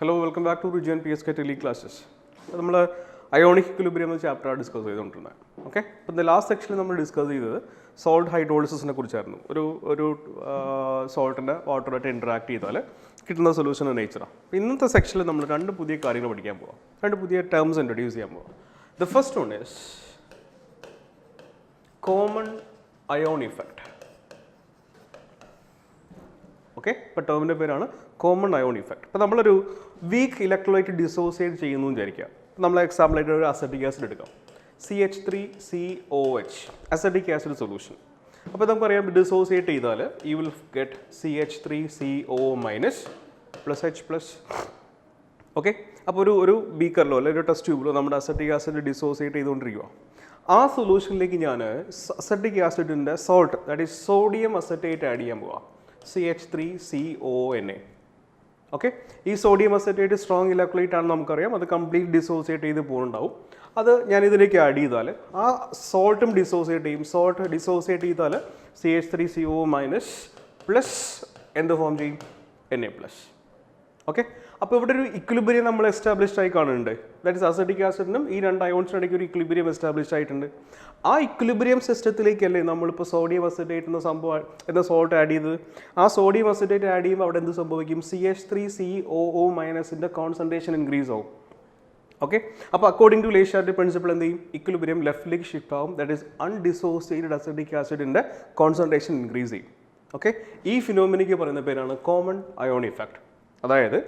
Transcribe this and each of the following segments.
Hello, welcome back to Region PSK Tele classes. നമ്മൾ ionic equilibrium എന്ന ചാപ്റ്ററാണ് discuss ചെയ്തുകൊണ്ടിരുന്നത്. ഓക്കെ, അപ്പോൾ ലാസ്റ്റ് സെക്ഷനിൽ നമ്മൾ ഡിസ്കസ് ചെയ്തത് സോൾട്ട് ഹൈഡ്രോളിസിസിനെ കുറിച്ചായിരുന്നു. ഒരു സോൾട്ടിൻ്റെ വാട്ടറുമായിട്ട് ഇൻട്രാക്ട് ചെയ്താൽ കിട്ടുന്ന സൊല്യൂഷൻ്റെ നേച്ചറാണ്. അപ്പോൾ ഇന്നത്തെ സെക്ഷനിൽ നമ്മൾ രണ്ട് പുതിയ കാര്യങ്ങൾ പഠിക്കാൻ പോകാം, രണ്ട് പുതിയ ടേംസ് ഇൻട്രൊഡ്യൂസ് ചെയ്യാൻ പോകാം. The first one is common ion effect. Okay, ഇപ്പോൾ ടേമിൻ്റെ പേരാണ് കോമൺ അയോൺ ഇഫക്റ്റ്. അപ്പോൾ നമ്മളൊരു വീക്ക് ഇലക്ട്രോലൈറ്റ് ഡിസോസിയേറ്റ് ചെയ്യുന്നു എന്ന് വിചാരിക്കുക. നമ്മൾ എക്സാമ്പിളായിട്ട് ഒരു അസറ്റിക് ആസിഡ് എടുക്കാം, CH3COH അസറ്റിക് ആസിഡ് സൊല്യൂഷൻ. അപ്പോൾ നമുക്കറിയാം ഡിസോസിയേറ്റ് ചെയ്താൽ you will get CH3CO minus plus H plus. Okay, അപ്പോൾ ഒരു ബീക്കറിലോ അല്ലെങ്കിൽ ഒരു ടെസ്റ്റ് ട്യൂബിലോ നമ്മുടെ അസറ്റിക് ആസിഡ് ഡിസോസിയേറ്റ് ചെയ്തുകൊണ്ടിരിക്കുക. ആ സൊല്യൂഷനിലേക്ക് ഞാൻ അസറ്റിക് ആസിഡിൻ്റെ salt, that is sodium acetate add ചെയ്യാൻ പോവാം, CH3CONA. ഓക്കെ, ഈ സോഡിയം അസറ്റേറ്റ് സ്ട്രോങ് ഇലക്ട്രോലൈറ്റ് ആണെന്ന് നമുക്കറിയാം, അത് കംപ്ലീറ്റ് ഡിസോസിയേറ്റ് ചെയ്ത് പോകുന്നുണ്ടാവും. അത് ഞാൻ ഇതിലേക്ക് ആഡ് ചെയ്താൽ ആ സോൾട്ടും ഡിസോസിയേറ്റ് ചെയ്യും. സോൾട്ട് ഡിസോസിയേറ്റ് ചെയ്താൽ CH3CO മൈനസ് പ്ലസ് എന്ത് ഫോം ചെയ്യും, NA പ്ലസ്. ഓക്കെ, അപ്പോൾ ഇവിടെ ഒരു ഇക്വിലിബ്രിയം നമ്മൾ എസ്റ്റാബ്ലിഷ്ഡ് ആയി കാണുന്നുണ്ട്. ദാറ്റ് ഇസ് അസറ്റിക് ആസിഡിനും ഈ രണ്ട് അയോൺസിനും ഇടയ്ക്ക് ഒരു ഇക്വിലിബ്രിയം എസ്റ്റാബ്ലിഷ്ഡ് ആയിട്ടുണ്ട്. ആ ഇക്വിലിബ്രിയം സിസ്റ്റത്തിലേക്കല്ലേ നമ്മളിപ്പോൾ സോഡിയം അസറ്റേറ്റ് എന്ന സോൾട്ട് ആഡ് ചെയ്തത്. ആ സോഡിയം അസറ്റേറ്റ് ആഡ് ചെയ്യുമ്പോൾ അവിടെ എന്ത് സംഭവിക്കും, CH3COO മൈനസിൻ്റെ കോൺസെൻട്രേഷൻ ഇൻക്രീസ് ആവും. ഓക്കെ, അപ്പോൾ അക്കോർഡിംഗ് ടു ലേഷാർഡ് പ്രിൻസിപ്പിൾ എന്ത് ചെയ്യും, ഇക്വിലിബ്രിയം ലെഫ്റ്റിലേക്ക് ഷിഫ്റ്റ് ആവും. ദാറ്റ് ഈസ് അൺഡിസോസിയേറ്റഡ് അസറ്റിക് ആസിഡിൻ്റെ കോൺസെൻട്രേഷൻ ഇൻക്രീസ് ചെയ്യും. ഓക്കെ, ഈ ഫിനോമിനയ്ക്ക് പറയുന്ന പേരാണ് കോമൺ അയോൺ ഇഫക്റ്റ്. അതായത്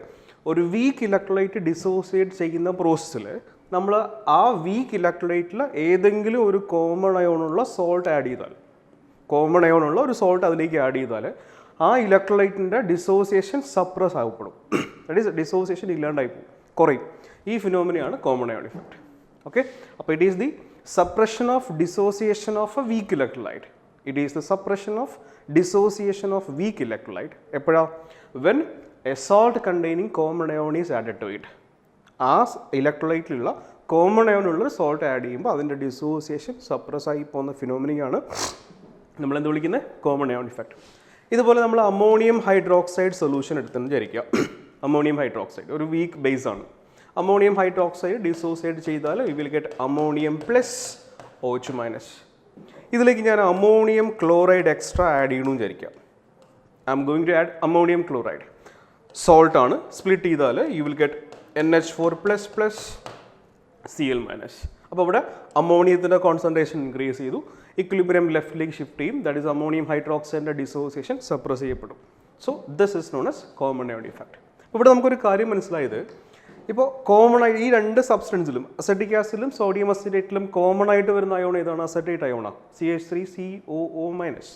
ഒരു വീക്ക് ഇലക്ട്രോലൈറ്റ് ഡിസോസിയേറ്റ് ചെയ്യുന്ന പ്രോസസ്സിൽ നമ്മൾ ആ വീക്ക് ഇലക്ട്രോലൈറ്റിൽ ഏതെങ്കിലും ഒരു കോമൺ അയോണുള്ള സോൾട്ട് ആഡ് ചെയ്താൽ, കോമൺ അയോണുള്ള ഒരു സോൾട്ട് അതിലേക്ക് ആഡ് ചെയ്താൽ ആ ഇലക്ട്രോലൈറ്റിൻ്റെ ഡിസോസിയേഷൻ സപ്രസ് ആകപ്പെടും. ദാറ്റ് ഈസ് ഡിസോസിയേഷൻ ഇല്ലാണ്ടായി പോകും, കുറയും. ഈ ഫിനോമിനയാണ് കോമൺ അയോൺ ഇഫക്റ്റ്. ഓക്കെ, അപ്പോൾ it is the suppression of dissociation of a weak electrolyte. It is the suppression of dissociation of weak electrolyte. എപ്പോഴാണ്, when a salt containing common ion is added to it. ആ ഇലക്ട്രോലൈറ്റിലുള്ള common അയോണുള്ളൊരു salt add ചെയ്യുമ്പോൾ അതിൻ്റെ dissociation suppress ആയി പോകുന്ന ഫിനോമിനയാണ് നമ്മളെന്ത് വിളിക്കുന്നത്, കോമൺ അയോൺ ഇഫക്റ്റ്. ഇതുപോലെ നമ്മൾ അമോണിയം ഹൈഡ്രോക്സൈഡ് സൊല്യൂഷൻ എടുത്തെന്ന് വിചാരിക്കുക. അമോണിയം ഹൈഡ്രോക്സൈഡ് ഒരു വീക്ക് ബേസ് ആണ്. അമോണിയം ഹൈഡ്രോക്സൈഡ് ഡിസോസിയേറ്റ് ചെയ്താൽ you will get ammonium plus OH minus. ഇതിലേക്ക് ഞാൻ അമോണിയം ക്ലോറൈഡ് എക്സ്ട്രാ ആഡ് ചെയ്യണമെന്ന് വിചാരിക്കാം. I am going to add ammonium chloride. Salt ആണ്, സ്പ്ലിറ്റ് ചെയ്താൽ you will get NH4 plus plus Cl minus. അപ്പോൾ ഇവിടെ അമോണിയത്തിൻ്റെ കോൺസെൻട്രേഷൻ ഇൻക്രീസ് ചെയ്തു, ഇക്വിലിബ്രിയം ലെഫ്റ്റിലേക്ക് ഷിഫ്റ്റ് ചെയ്യും. ദാറ്റ് ഈസ് അമോണിയം ഹൈഡ്രോക്സൈഡിൻ്റെ ഡിസോസിയേഷൻ സപ്രസ് ചെയ്യപ്പെടും. So this is non S common ion effect. ഇവിടെ നമുക്കൊരു കാര്യം മനസ്സിലായത്, ഇപ്പോൾ കോമൺ ആയി ഈ രണ്ട് സബ്സ്റ്റൻസിലും അസറ്റിക് ആസിഡിലും സോഡിയം അസറ്റേറ്റിലും കോമൺ ആയിട്ട് വരുന്ന അയോൺ ഏതാണ്, അസറ്റേറ്റ് അയോണാണ്, CH3COO മൈനസ്.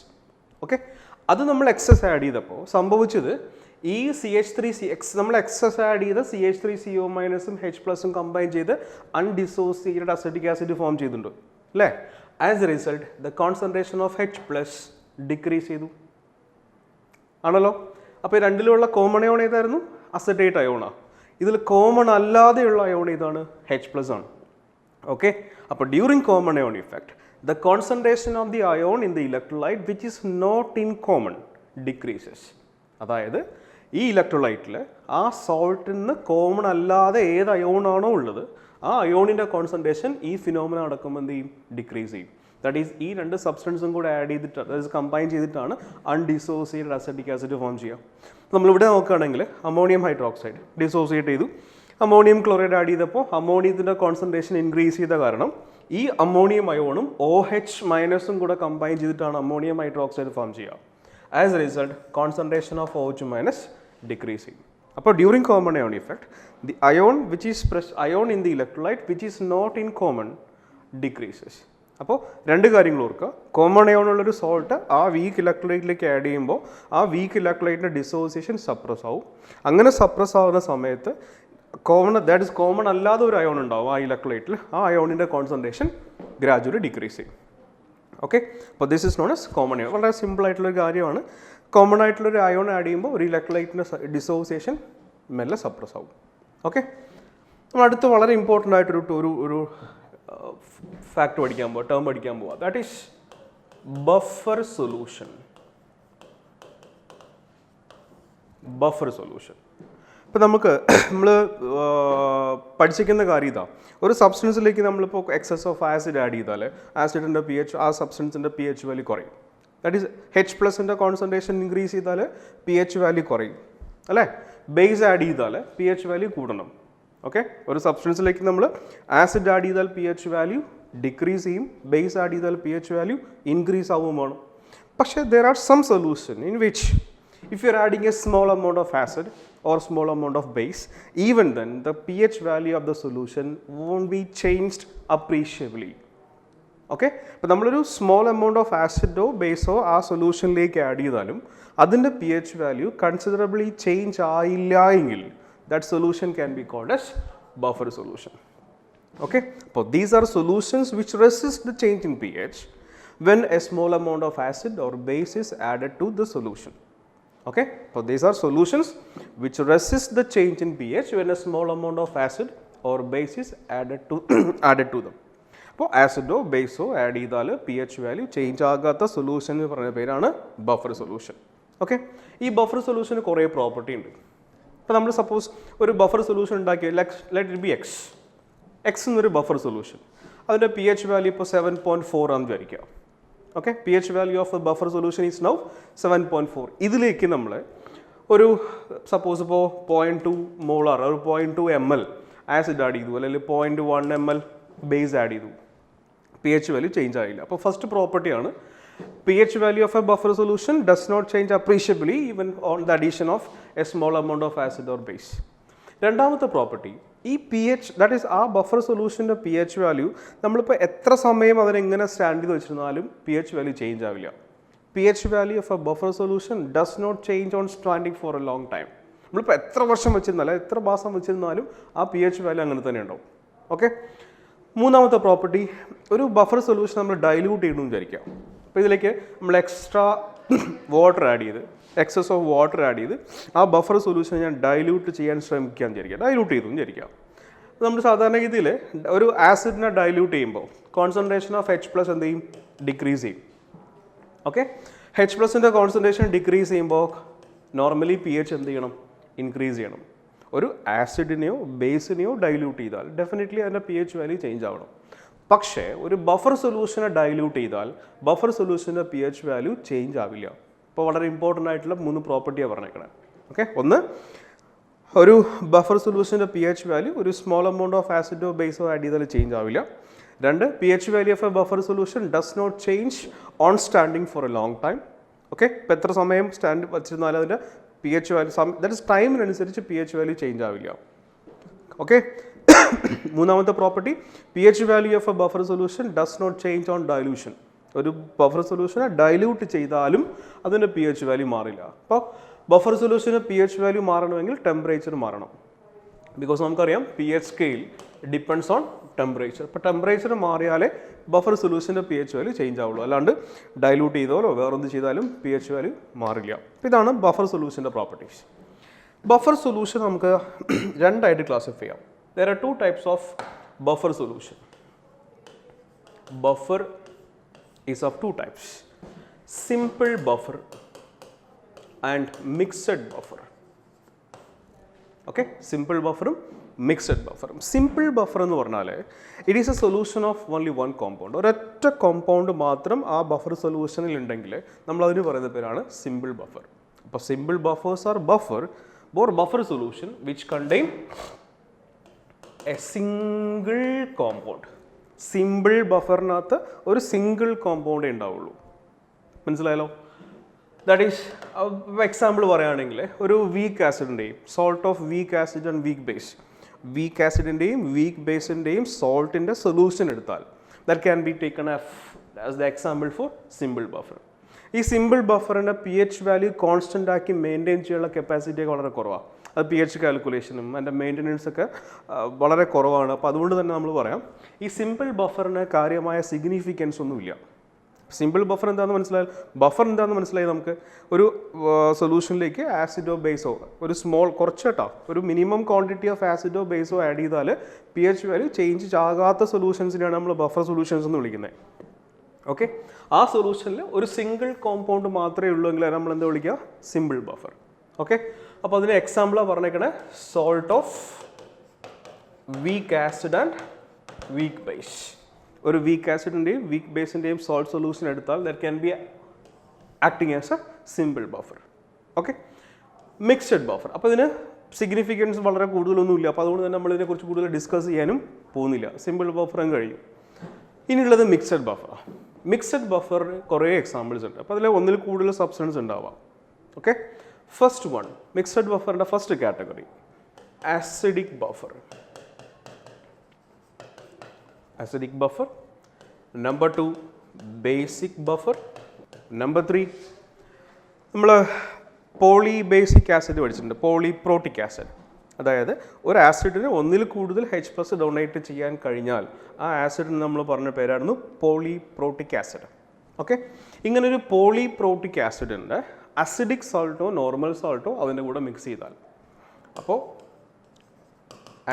ഓക്കെ, അത് നമ്മൾ എക്സസ് ആഡ് ചെയ്തപ്പോൾ സംഭവിച്ചത് ഈ നമ്മൾ എക്സസ് ആഡ് ചെയ്ത CH3CO മൈനസും H പ്ലസും കമ്പൈൻ ചെയ്ത് അൺഡിസോസിയേറ്റഡ് അസറ്റിക് ആസിഡ് ഫോം ചെയ്തിട്ടുണ്ട് അല്ലേ. As a result the concentration of H plus decrease ചെയ്തു ആണല്ലോ. അപ്പോൾ രണ്ടിലുള്ള കോമൺ അയോൺ ഏതായിരുന്നു, അസറ്റേറ്റ് അയോണാണ്. ഇതിൽ കോമൺ അല്ലാതെയുള്ള അയോൺ ഏതാണ്, H പ്ലസ് ആണ്. ഓക്കെ, അപ്പോൾ during common ion effect the concentration of the ion in the electrolyte which is not in common decreases. അതായത് ഈ ഇലക്ട്രോലൈറ്റിൽ ആ സോൾട്ടിൽ നിന്ന് കോമൺ അല്ലാതെ ഏത് അയോണാണോ ഉള്ളത് ആ അയോണിൻ്റെ കോൺസെൻട്രേഷൻ ഈ ഫിനോമിന നടക്കുമ്പോൾ എന്ത് ചെയ്യും, ഡിക്രീസ് ചെയ്യും. ദാറ്റ് ഈസ് ഈ രണ്ട് സബ്സ്റ്റൻസും കൂടെ ആഡ് ചെയ്തിട്ട്, അതായത് കമ്പൈൻ ചെയ്തിട്ടാണ് അൺഡിസോസിയേറ്റഡ് അസറ്റിക് ആസിഡ് ഫോം ചെയ്യുക. നമ്മളിവിടെ നോക്കുകയാണെങ്കിൽ അമോണിയം ഹൈഡ്രോക്സൈഡ് ഡിസോസിയേറ്റ് ചെയ്തു, അമോണിയം ക്ലോറൈഡ് ആഡ് ചെയ്തപ്പോൾ അമോണിയത്തിൻ്റെ കോൺസെൻട്രേഷൻ ഇൻക്രീസ് ചെയ്ത കാരണം ഈ അമോണിയം അയോണും OH മൈനസും കൂടെ കമ്പൈൻ ചെയ്തിട്ടാണ് അമോണിയം ഹൈഡ്രോക്സൈഡ് ഫോം ചെയ്യുക. As a result concentration of OH minus decrease ചെയ്യും. അപ്പോൾ during common ion effect the ion which is ion in the electrolyte which is not in common decreases. അപ്പോൾ രണ്ട് കാര്യങ്ങൾ ഓർക്കുക, common അയോണുള്ളൊരു salt ആ weak ഇലക്ട്രോലൈറ്റിലേക്ക് ആഡ് ചെയ്യുമ്പോൾ ആ വീക്ക് ഇലക്ട്രോലൈറ്റിൻ്റെ ഡിസോസിയേഷൻ സപ്രസ് ആവും. അങ്ങനെ സപ്രസ് ആവുന്ന സമയത്ത് ദാറ്റ് ഇസ് കോമൺ അല്ലാതെ ഒരു അയോൺ ഉണ്ടാവും ആ ഇലക്ട്രോലൈറ്റിൽ, ആ അയോണിൻ്റെ കോൺസെൻട്രേഷൻ ഗ്രാജുവലി ഡിക്രീസ് ചെയ്യും. ഓക്കെ, അപ്പോൾ this is non S common ion. വളരെ സിമ്പിൾ ആയിട്ടുള്ളൊരു കാര്യമാണ്. കോമൺ ആയിട്ടുള്ളൊരു അയോൺ ആഡ് ചെയ്യുമ്പോൾ ഒരു ഇലക്ട്രോലൈറ്റിൻ്റെ ഡിസോസിയേഷൻ മെല്ലെ സപ്രസ് ആവും. ഓക്കെ, നമ്മൾ അടുത്ത് വളരെ ഇമ്പോർട്ടൻ്റ് ആയിട്ടൊരു ഫാക്ട് പഠിക്കാൻ പോവാം, ടേം പഠിക്കാൻ പോവാം. That is buffer solution. Buffer solution. ഇപ്പോൾ നമ്മൾ പഠിച്ചിരിക്കുന്ന കാര്യം ഇതാ, ഒരു സബ്സ്റ്റൻസിലേക്ക് നമ്മളിപ്പോൾ എക്സസ് ഓഫ് ആസിഡ് ആഡ് ചെയ്താൽ ആസിഡിൻ്റെ പി എച്ച്, ആ സബ്സ്റ്റൻസിൻ്റെ പി എച്ച് വാല്യൂ കുറയും. ദാറ്റ് ഈസ് എച്ച് പ്ലസിൻ്റെ കോൺസെൻട്രേഷൻ ഇൻക്രീസ് ചെയ്താൽ പി എച്ച് വാല്യൂ കുറയും അല്ലേ. ബേസ് ആഡ് ചെയ്താൽ പി എച്ച് വാല്യൂ കൂടണം. ഓക്കെ, ഒരു സബ്സ്റ്റൻസിലേക്ക് നമ്മൾ ആസിഡ് ആഡ് ചെയ്താൽ പി എച്ച് വാല്യൂ ഡിക്രീസ് ചെയ്യും, ബേസ് ആഡ് ചെയ്താൽ പി എച്ച് വാല്യൂ ഇൻക്രീസ് ആവുകയും വേണം. പക്ഷേ there are some solution in which if you are adding a small amount of acid or small amount of base, even then the pH value of the solution won't be changed appreciably. Okay, അപ്പോൾ നമ്മളൊരു small amount of ആസിഡോ ബേസോ ആ സൊല്യൂഷനിലേക്ക് add ചെയ്താലും അതിൻ്റെ P H value considerably change ആയില്ല എങ്കിൽ that solution can be called as buffer solution. Okay, so these are solutions which resist the change in pH when a small amount of acid or base is added to the solution. Okay, so these are solutions which resist the change in pH when a small amount of acid or base is added to them. അപ്പോൾ ആസിഡോ ബേസോ add ചെയ്താൽ P H value change ആകാത്ത solution എന്ന് പറയുന്ന പേരാണ് buffer solution. Okay, ഈ buffer സൊല്യൂഷന് കുറേ property ഉണ്ട്. ഇപ്പോൾ നമ്മൾ സപ്പോസ് ഒരു ബഫർ സൊല്യൂഷൻ ഉണ്ടാക്കി, ലെറ്റ് ഇറ്റ് ബി എക്സ് എന്നൊരു ബഫർ സൊല്യൂഷൻ, അതിൻ്റെ പി എച്ച് വാല്യൂ ഇപ്പോൾ 7.4 ആണെന്ന് വിചാരിക്കുക. Okay, P H value of a buffer solution is now 7.4. ഇതിലേക്ക് നമ്മൾ ഒരു സപ്പോസ് ഇപ്പോൾ 0.2 മോളാർ ഒരു 0.2 ml ആസിഡ് ആഡ് ചെയ്തു, അല്ലെങ്കിൽ 0.1 ml ബേസ് ആഡ് ചെയ്തു, പി എച്ച് വാല്യൂ ചേഞ്ച് ആയില്ല. അപ്പോൾ ഫസ്റ്റ് പ്രോപ്പർട്ടിയാണ് pH value of a buffer solution does not change appreciably even on the addition of a small amount of acid or base. രണ്ടാമത്തെ property, ഈ p H that is ആ buffer സൊല്യൂഷൻ്റെ P H value നമ്മളിപ്പോൾ എത്ര സമയം അതിനെങ്ങനെ stand ചെയ്ത് വെച്ചിരുന്നാലും പി എച്ച് വാല്യൂ ചേഞ്ച് ആവില്ല. P H value of a buffer solution does not change on standing for a long time. നമ്മളിപ്പോൾ എത്ര വർഷം വെച്ചിരുന്നാലും എത്ര മാസം വെച്ചിരുന്നാലും ആ പി എച്ച് വാല്യൂ അങ്ങനെ തന്നെ ഉണ്ടാവും. ഓക്കെ, മൂന്നാമത്തെ പ്രോപ്പർട്ടി, ഒരു ബഫർ സൊല്യൂഷൻ നമ്മൾ ഡൈല്യൂട്ട് ചെയ്യണമെന്ന് വിചാരിക്കാം. അപ്പോൾ ഇതിലേക്ക് നമ്മൾ എക്സ്ട്രാ വാട്ടർ ആഡ് ചെയ്ത്, എക്സസ് ഓഫ് വാട്ടർ ആഡ് ചെയ്ത് ആ ബഫർ സൊല്യൂഷൻ ഞാൻ ഡൈല്യൂട്ട് ചെയ്യാൻ ശ്രമിക്കാമെന്ന് വിചാരിക്കുക, ഡൈല്യൂട്ട് ചെയ്തു വിചാരിക്കാം. നമ്മൾ സാധാരണഗതിയിൽ ഒരു ആസിഡിനെ ഡൈല്യൂട്ട് ചെയ്യുമ്പോൾ കോൺസെൻട്രേഷൻ ഓഫ് എച്ച് പ്ലസ് എന്ത് ചെയ്യും, ഡിക്രീസ് ചെയ്യും. ഓക്കെ, എച്ച് പ്ലസിൻ്റെ കോൺസെൻട്രേഷൻ ഡിക്രീസ് ചെയ്യുമ്പോൾ നോർമലി പി എച്ച് എന്ത് ചെയ്യണം, ഇൻക്രീസ് ചെയ്യണം. ഒരു ആസിഡിനെയോ ബേസിനെയോ ഡൈല്യൂട്ട് ചെയ്താൽ ഡെഫിനറ്റ്ലി അതിൻ്റെ പി എച്ച് വാല്യൂ ചേഞ്ച് ആവണം. പക്ഷേ ഒരു ബഫർ സൊല്യൂഷനെ ഡൈല്യൂട്ട് ചെയ്താൽ ബഫർ സൊല്യൂഷൻ്റെ പി എച്ച് വാല്യൂ ചേഞ്ച് ആവില്ല. ഇപ്പോൾ വളരെ ഇമ്പോർട്ടൻ്റ് ആയിട്ടുള്ള 3 പ്രോപ്പർട്ടിയാണ് പറഞ്ഞേക്കണേ. ഓക്കെ, ഒന്ന്, ഒരു ബഫർ സൊല്യൂഷൻ്റെ പി എച്ച് വാല്യൂ ഒരു സ്മോൾ എമൗണ്ട് ഓഫ് ആസിഡോ ബേസോ ആഡ് ചെയ്താൽ ചേഞ്ച് ആവില്ല. 2, P H value of a buffer solution does not change on standing for a long time. Okay, ഇപ്പോൾ എത്ര സമയം സ്റ്റാൻഡ് വച്ചിരുന്നാലും അതിൻ്റെ P H value that is ടൈമിനനുസരിച്ച് പി എച്ച് വാല്യൂ ചേഞ്ച് ആവില്ല. ഓക്കെ, മൂന്നാമത്തെ property, P H value of a buffer solution does not change on dilution. ഒരു buffer സൊല്യൂഷനെ ഡൈല്യൂട്ട് ചെയ്താലും അതിൻ്റെ പി എച്ച് വാല്യൂ മാറില്ല. അപ്പോൾ ബഫർ സൊല്യൂഷന് പി എച്ച് വാല്യൂ മാറണമെങ്കിൽ ടെമ്പറേച്ചർ മാറണം. ബിക്കോസ് നമുക്കറിയാം P H scale depends on temperature. അപ്പോൾ ടെമ്പറേച്ചർ മാറിയാലേ ബഫർ സൊല്യൂഷൻ്റെ പി എച്ച് വാല്യൂ ചേഞ്ച് ആവുള്ളൂ. അല്ലാണ്ട് ഡൈല്യൂട്ട് ചെയ്താലോ വേറൊന്ന് ചെയ്താലും പി എച്ച് വാല്യൂ മാറില്ല. ഇതാണ് ബഫർ സൊല്യൂഷൻ്റെ പ്രോപ്പർട്ടീസ്. ബഫർ സൊല്യൂഷൻ നമുക്ക് 2 ആയിട്ട് ക്ലാസിഫൈ ചെയ്യാം. There are 2 types of buffer solution. Buffer is of 2 types: simple buffer and mixed buffer. Okay, simple buffer, mixed buffer. Simple buffer എന്ന് പറഞ്ഞാൽ it is a solution of only one compound. ഒരൊറ്റ compound മാത്രം ആ buffer സൊല്യൂഷനിൽ ഉണ്ടെങ്കിൽ നമ്മൾ അതിന് പറയുന്ന പേരാണ് സിമ്പിൾ ബഫർ. അപ്പോൾ simple buffers are buffer solution which contain a single compound. Simple ബഫറിനകത്ത് ഒരു സിംഗിൾ കോമ്പൗണ്ടേ ഉണ്ടാവുള്ളൂ. മനസ്സിലായല്ലോ? ദാറ്റ് ഈസ് എക്സാമ്പിൾ പറയുകയാണെങ്കിൽ ഒരു വീക്ക് ആസിഡിൻ്റെയും salt of weak acid and weak ആസിഡിൻ്റെയും വീക്ക് ബേസിൻ്റെയും സോൾട്ടിൻ്റെ സൊല്യൂഷൻ എടുത്താൽ that can be taken as the example for simple buffer. ഈ സിമ്പിൾ ബഫറിൻ്റെ പി എച്ച് വാല്യൂ കോൺസ്റ്റൻ്റ് ആക്കി മെയിൻറ്റെയിൻ ചെയ്യാനുള്ള കപ്പാസിറ്റിയൊക്കെ വളരെ കുറവാണ്. അത് പി എച്ച് കാൽക്കുലേഷനും അതിൻ്റെ മെയിൻ്റനൻസൊക്കെ വളരെ കുറവാണ്. അപ്പോൾ അതുകൊണ്ട് തന്നെ നമ്മൾ പറയാം ഈ സിമ്പിൾ ബഫറിന് കാര്യമായ സിഗ്നിഫിക്കൻസ് ഒന്നുമില്ല. സിമ്പിൾ ബഫർ എന്താണെന്ന് മനസ്സിലായി നമുക്ക്. ഒരു സൊല്യൂഷനിലേക്ക് ആസിഡോ ബേസോ ഒരു ഒരു മിനിമം ക്വാണ്ടിറ്റി ഓഫ് ആസിഡോ ബേസോ ആഡ് ചെയ്താൽ പി എച്ച് വാല്യൂ ചേഞ്ച് ആകാത്ത സൊല്യൂഷൻസിനെയാണ് നമ്മൾ ബഫർ സൊല്യൂഷൻസ് എന്ന് വിളിക്കുന്നത്. ഓക്കെ, ആ സൊല്യൂഷനിൽ ഒരു സിംഗിൾ കോമ്പൗണ്ട് മാത്രമേ ഉള്ളൂ എങ്കിൽ നമ്മൾ എന്താ വിളിക്കുക, സിമ്പിൾ ബഫർ. ഓക്കെ, അപ്പോൾ അതിന് എക്സാമ്പിളാണ് പറഞ്ഞേക്കണേ salt of weak acid and weak base. ഒരു വീക്ക് ആസിഡിൻ്റെയും വീക്ക് ബേസിൻ്റെയും സോൾട്ട് സൊല്യൂഷൻ എടുത്താൽ there can be acting as a simple buffer. Okay, mixed buffer. അപ്പോൾ ഇതിന് സിഗ്നിഫിക്കൻസ് വളരെ കൂടുതലൊന്നുമില്ല. അപ്പോൾ അതുകൊണ്ട് തന്നെ നമ്മളിതിനെക്കുറിച്ച് കൂടുതൽ ഡിസ്കസ് ചെയ്യാനും പോകുന്നില്ല. സിമ്പിൾ ബഫറും കഴിയും. ഇനിയുള്ളത് മിക്സഡ് ബഫറാണ്. മിക്സഡ് ബഫറിന് കുറേ എക്സാമ്പിൾസ് ഉണ്ട്. അപ്പോൾ അതിൽ ഒന്നിൽ കൂടുതൽ സബ്സ്റ്റൻസ് ഉണ്ടാവാം. ഓക്കെ, ഫസ്റ്റ് വൺ മിക്സഡ് ബഫറിൻ്റെ first category acidic buffer. acidic buffer. Number 2 basic buffer. Number 3 നമ്മൾ പോളി ബേസിക് ആസിഡ് പഠിച്ചിട്ടുണ്ട്, പോളിപ്രോട്ടിക് ആസിഡ്. അതായത് ഒരു ആസിഡിന് ഒന്നിൽ കൂടുതൽ H+ ഡൊണേറ്റ് ചെയ്യാൻ കഴിഞ്ഞാൽ ആ ആസിഡിന് നമ്മൾ പറഞ്ഞ പേരായിരുന്നു പോളിപ്രോട്ടിക് ആസിഡ്. ഓക്കെ, ഇങ്ങനൊരു പോളിപ്രോട്ടിക് ആസിഡിൻ്റെ അസിഡിക് സോൾട്ടോ നോർമൽ സോൾട്ടോ അതിൻ്റെ കൂടെ മിക്സ് ചെയ്താൽ, അപ്പോൾ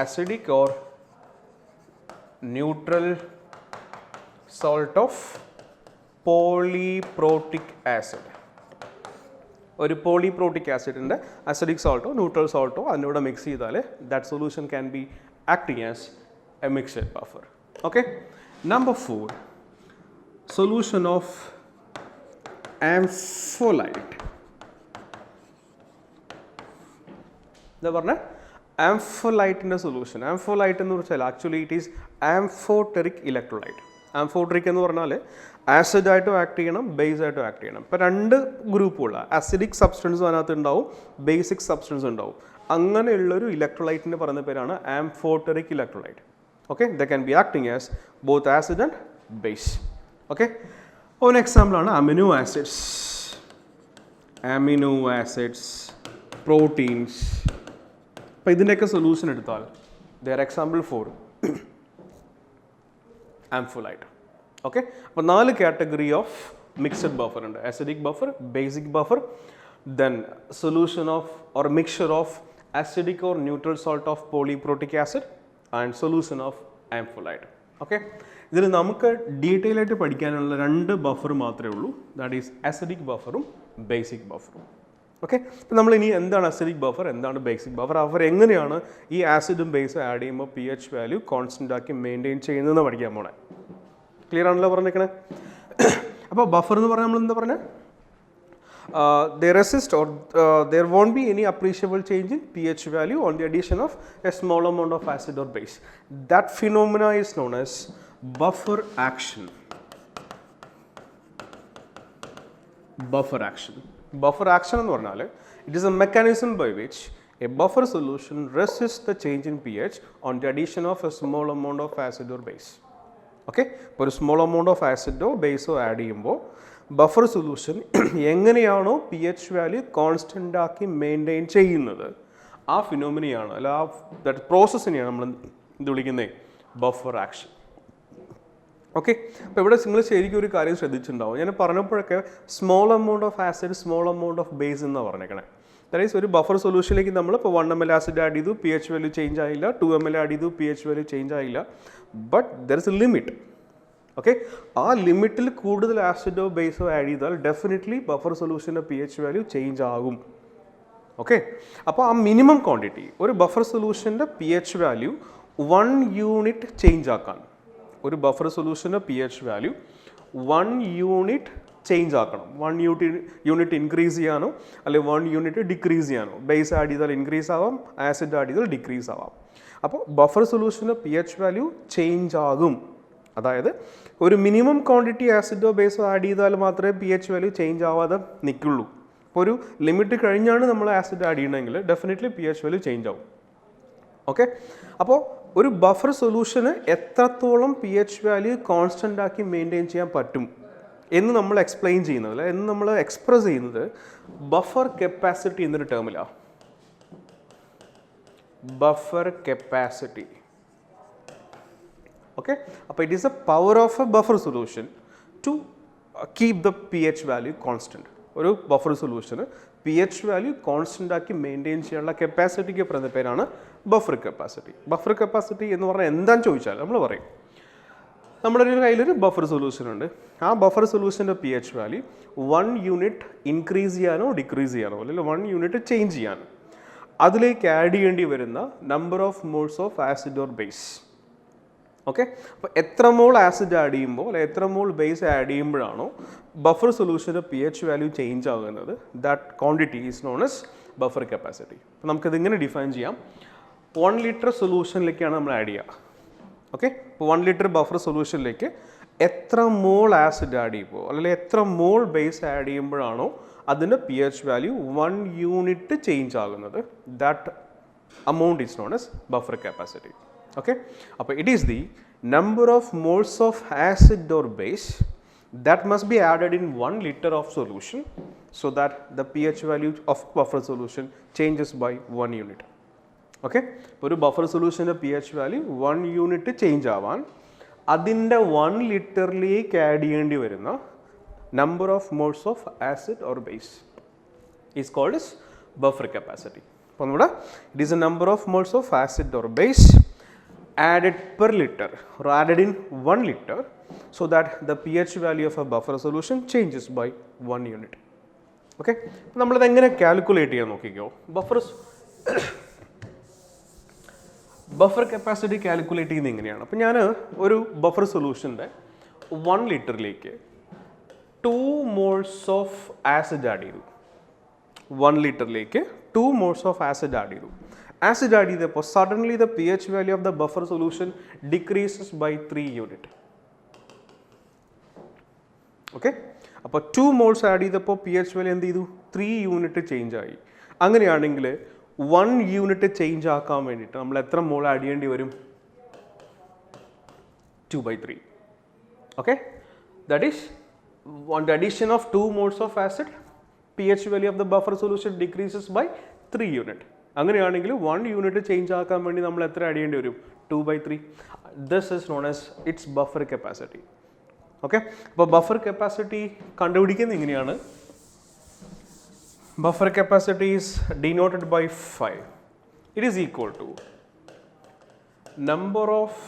acidic or neutral salt of polyprotic acid, ഒരു പോളിപ്രോട്ടിക് ആസിഡിൻ്റെ അസിഡിക് സോൾട്ടോ ന്യൂട്രൽ സോൾട്ടോ അതിനോട് മിക്സ് ചെയ്താൽ that solution can be acting as a mixed buffer. Okay, number 4 solution of ampholyte. എന്താ പറഞ്ഞ ആംഫോലൈറ്റിൻ്റെ സൊല്യൂഷൻ. ആംഫോലൈറ്റ് എന്ന് വെച്ചാൽ actually it is amphoteric electrolyte. Amphoteric എന്ന് പറഞ്ഞാൽ ആസിഡായിട്ടും ആക്ട് ചെയ്യണം, ബേസ് ആയിട്ടും ആക്ട് ചെയ്യണം. ഇപ്പോൾ രണ്ട് ഗ്രൂപ്പുള്ള ആസിഡിക് സബ്സ്റ്റൻസും അതിനകത്ത് ഉണ്ടാവും, ബേസിക് സബ്സ്റ്റൻസ് ഉണ്ടാവും. അങ്ങനെയുള്ളൊരു ഇലക്ട്രോലൈറ്റിന് പറയുന്ന പേരാണ് amphoteric electrolyte. Okay, the can be acting as both acid and base. Okay, ഒരു എക്സാമ്പിളാണ് amino acids. Amino acids, proteins. അപ്പോൾ ഇതിൻ്റെയൊക്കെ സൊല്യൂഷൻ എടുത്താൽ there example for ampholyte. Okay, അപ്പോൾ 4 കാറ്റഗറി ഓഫ് മിക്സഡ് ബഫർ ഉണ്ട്. Acidic buffer, basic buffer, then solution of or mixture of acidic or neutral salt of polyprotic acid and solution of amphylite. Okay, ഇതിൽ നമുക്ക് detail ആയിട്ട് പഠിക്കാനുള്ള 2 buffer മാത്രമേ ഉള്ളൂ. That is acidic ബഫറും basic ബഫറും. Okay, അപ്പോൾ നമ്മൾ ഇനി എന്താണ് അസിഡിക് ബഫർ, എന്താണ് ബേസിക് ബഫർ, അവർ എങ്ങനെയാണ് ഈ ആസിഡും ബേസും ആഡ് ചെയ്യുമ്പോൾ pH വാല്യൂ കോൺസ്റ്റൻ്റ് ആക്കി മെയിൻറ്റെയിൻ ചെയ്യുന്നതെന്ന് പഠിക്കാൻ പോണേ. ക്ലിയർ ആണല്ലോ പറഞ്ഞേക്കണേ? അപ്പോൾ ബഫർ എന്ന് പറഞ്ഞാൽ നമ്മൾ എന്താ പറഞ്ഞത്? They resist or there won't be any appreciable change in pH value on the addition of a small amount of acid or base. That phenomena is known as buffer action. Buffer action. Buffer action എന്ന് പറഞ്ഞാൽ it is a mechanism by which a buffer solution resists the change in pH on the addition of a small amount of acid or base. Okay, ഇപ്പോൾ ഒരു small amount of ആസിഡോ ബേസോ add ചെയ്യുമ്പോൾ buffer solution എങ്ങനെയാണോ pH value constant ആക്കി maintain ചെയ്യുന്നത്, ആ ഫിനോമിനയാണ് അല്ല ആ ദാറ്റ് പ്രോസസ്സിനെയാണ് നമ്മൾ ഇത് വിളിക്കുന്നത് ബഫർ ആക്ഷൻ. ഓക്കെ, അപ്പോൾ ഇവിടെ നിങ്ങൾ ശരിക്കും ഒരു കാര്യം ശ്രദ്ധിച്ചിട്ടുണ്ടാവും. ഞാൻ പറഞ്ഞപ്പോഴൊക്കെ small amount of acid, small amount of base എന്നാണ് പറഞ്ഞേക്കണേ. ദാറ്റ് ഈസ് ഒരു ബഫർ സൊല്യൂഷനിലേക്ക് നമ്മൾ ഇപ്പോൾ 1 ml ആസിഡ് ആഡ് ചെയ്തു, pH വാല്യൂ ചേഞ്ച് ആയില്ല. 2 ml ആഡ് ചെയ്തു, pH വാല്യൂ ചേഞ്ച് ആയില്ല. But there is a limit. Okay, ആ ലിമിറ്റിൽ കൂടുതൽ ആസിഡോ ബേസോ ആഡ് ചെയ്താൽ ഡെഫിനറ്റ്ലി ബഫർ സൊല്യൂഷൻ്റെ pH വാല്യൂ ചേഞ്ച് ആകും. ഓക്കെ, അപ്പോൾ ആ മിനിമം ക്വാണ്ടിറ്റി ഒരു ബഫർ സൊല്യൂഷൻ്റെ pH വാല്യൂ 1 യൂണിറ്റ് ചേഞ്ച് ആക്കാൻ, ഒരു ബഫർ സൊല്യൂഷൻ്റെ pH വാല്യൂ 1 യൂണിറ്റ് ചേഞ്ച് ആക്കണം. 1 യൂണിറ്റ് ഇൻക്രീസ് ചെയ്യാനോ അല്ലെങ്കിൽ 1 യൂണിറ്റ് ഡിക്രീസ് ചെയ്യാനോ, ബേസ് ആഡ് ചെയ്താൽ ഇൻക്രീസ് ആവാം, ആസിഡ് ആഡ് ചെയ്താൽ ഡിക്രീസ് ആവാം. അപ്പോൾ ബഫർ സൊല്യൂഷൻ്റെ pH വാല്യൂ ചേഞ്ച് ആകും. അതായത് ഒരു മിനിമം ക്വാണ്ടിറ്റി ആസിഡോ ബേസോ ആഡ് ചെയ്താൽ മാത്രമേ pH വാല്യൂ ചേഞ്ച് ആവാതെ നിൽക്കുള്ളൂ. ഇപ്പോൾ ഒരു ലിമിറ്റ് കഴിഞ്ഞാണ് നമ്മൾ ആസിഡ് ആഡ് ചെയ്യണമെങ്കിൽ ഡെഫിനറ്റ്ലി pH വാല്യൂ ചേഞ്ച് ആവും. ഓക്കെ, അപ്പോൾ ഒരു ബഫർ സൊല്യൂഷന് എത്രത്തോളം pH വാല്യൂ കോൺസ്റ്റൻ്റ് ആക്കി മെയിൻറ്റെയിൻ ചെയ്യാൻ പറ്റും എന്ന് നമ്മൾ എക്സ്പ്ലെയിൻ ചെയ്യുന്നത്, അല്ല എന്ന് നമ്മൾ എക്സ്പ്രസ് ചെയ്യുന്നത് ബഫർ കപ്പാസിറ്റി എന്നൊരു ടേമിലാണ്. Buffer capacity. ഓക്കെ, അപ്പോൾ it is a power of a buffer solution to keep the pH value constant. ഒരു ബഫർ സൊല്യൂഷന് pH വാല്യൂ കോൺസ്റ്റൻ്റ് ആക്കി മെയിൻറ്റെയിൻ ചെയ്യാനുള്ള കപ്പാസിറ്റിക്ക് പറയുന്ന പേരാണ് ബഫർ കപ്പാസിറ്റി. ബഫർ കപ്പാസിറ്റി എന്ന് പറഞ്ഞാൽ എന്താണെന്ന് ചോദിച്ചാൽ നമ്മൾ പറയും, നമ്മുടെ ഒരു കയ്യിലൊരു ബഫർ സൊല്യൂഷൻ ഉണ്ട്. ആ ബഫർ സൊല്യൂഷൻ്റെ pH വാല്യൂ 1 യൂണിറ്റ് ഇൻക്രീസ് ചെയ്യാനോ ഡിക്രീസ് ചെയ്യാനോ അല്ലെങ്കിൽ 1 യൂണിറ്റ് ചേഞ്ച് ചെയ്യാനോ അതിലേക്ക് ആഡ് ചെയ്യേണ്ടി വരുന്ന number of moles of acid or base. Okay, അപ്പോൾ എത്ര മോൾ ആസിഡ് ആഡ് ചെയ്യുമ്പോൾ അല്ലെങ്കിൽ എത്ര മോൾ ബേസ് ആഡ് ചെയ്യുമ്പോഴാണോ ബഫർ സൊല്യൂഷൻ്റെ പി എച്ച് വാല്യൂ ചേഞ്ച് ആകുന്നത്, that quantity is known as buffer capacity. അപ്പോൾ നമുക്കത് ഇങ്ങനെ ഡിഫൈൻ ചെയ്യാം. 1 ലിറ്റർ സൊല്യൂഷനിലേക്കാണ് നമ്മൾ ആഡ് ചെയ്യുക. ഓക്കെ, ഇപ്പോൾ 1 ലിറ്റർ ബഫർ സൊല്യൂഷനിലേക്ക് എത്ര മോൾ ആസിഡ് ആഡ് ചെയ്യുമ്പോൾ അല്ലെങ്കിൽ എത്ര മോൾ ബേസ് ആഡ് ചെയ്യുമ്പോഴാണോ അതിൻ്റെ P H value 1 unit change ആകുന്നത്, that amount is known as buffer capacity. Okay, അപ്പോൾ it is the number of moles of acid or base that must be added in 1 liter of solution so that the pH value of buffer solution changes by 1 unit. Okay, ഒരു buffer സൊല്യൂഷൻ്റെ P H value 1 unit change ആവാൻ അതിൻ്റെ 1 ലിറ്ററിലേക്ക് add ചെയ്യേണ്ടി വരുന്ന number of moles of acid or base is called as buffer capacity. അപ്പോൾ നമ്മുടെ it is a number of moles of acid or base added per liter or added in 1 liter so that the pH value of a buffer solution changes by 1 unit. Okay, നമ്മളത് എങ്ങനെ calculate ചെയ്യാൻ നോക്കിക്കോ. Buffer capacity calculate ചെയ്യുന്നത് എങ്ങനെയാണ്? അപ്പോൾ ഞാൻ ഒരു buffer സൊല്യൂഷൻ്റെ 1 ലിറ്ററിലേക്ക് 2 മോൾസ് ഓഫ് ആസിഡ് ആഡ് ചെയ്തു. 1 ലിറ്ററിലേക്ക് 2 മോൾസ് ഓഫ് ആസിഡ് ആഡ് ചെയ്തു. ആസിഡ് ആഡ് ചെയ്തപ്പോൾ suddenly the P H value of the buffer solution decreases by 3 unit. Okay, അപ്പോൾ 2 മോൾസ് ആഡ് ചെയ്തപ്പോൾ പി എച്ച് വാല്യൂ എന്ത് ചെയ്തു? 3 യൂണിറ്റ് ചേഞ്ച് ആയി. അങ്ങനെയാണെങ്കിൽ 1 യൂണിറ്റ് ചേഞ്ച് ആക്കാൻ വേണ്ടിയിട്ട് നമ്മൾ എത്ര മോൾ ആഡ് ചെയ്യേണ്ടി വരും? 2/3. Okay, that is on the addition of 2 moles of acid, pH value of the buffer solution decreases by 3 unit. അങ്ങനെയാണെങ്കിൽ 1 യൂണിറ്റ് ചേഞ്ച് ആക്കാൻ വേണ്ടി നമ്മൾ എത്ര ആഡ് ചെയ്യേണ്ടി വരും? 2/3. This is known as its buffer capacity. Okay, അപ്പോൾ ബഫർ കപ്പാസിറ്റി കണ്ടുപിടിക്കുന്നത് എങ്ങനെയാണ്? Buffer capacity is denoted by 5. It is equal to number of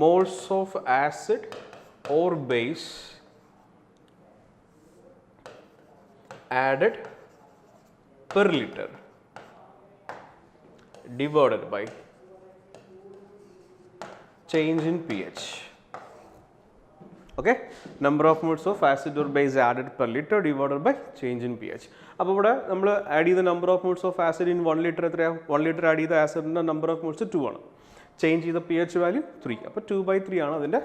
moles of acid or base added per liter divided by change in pH. Okay, number of moles of acid or base added per liter divided by change in pH. അപ്പോൾ ഇവിടെ നമ്മൾ add ചെയ്ത number of moles of acid in 1 litre എത്രയാണ്? 1 litre add ചെയ്ത ആസിഡിൻ്റെ number of moles 2 ആണ്. Change ചെയ്ത P H value 3. അപ്പോൾ 2/3 ആണ് അതിൻ്റെ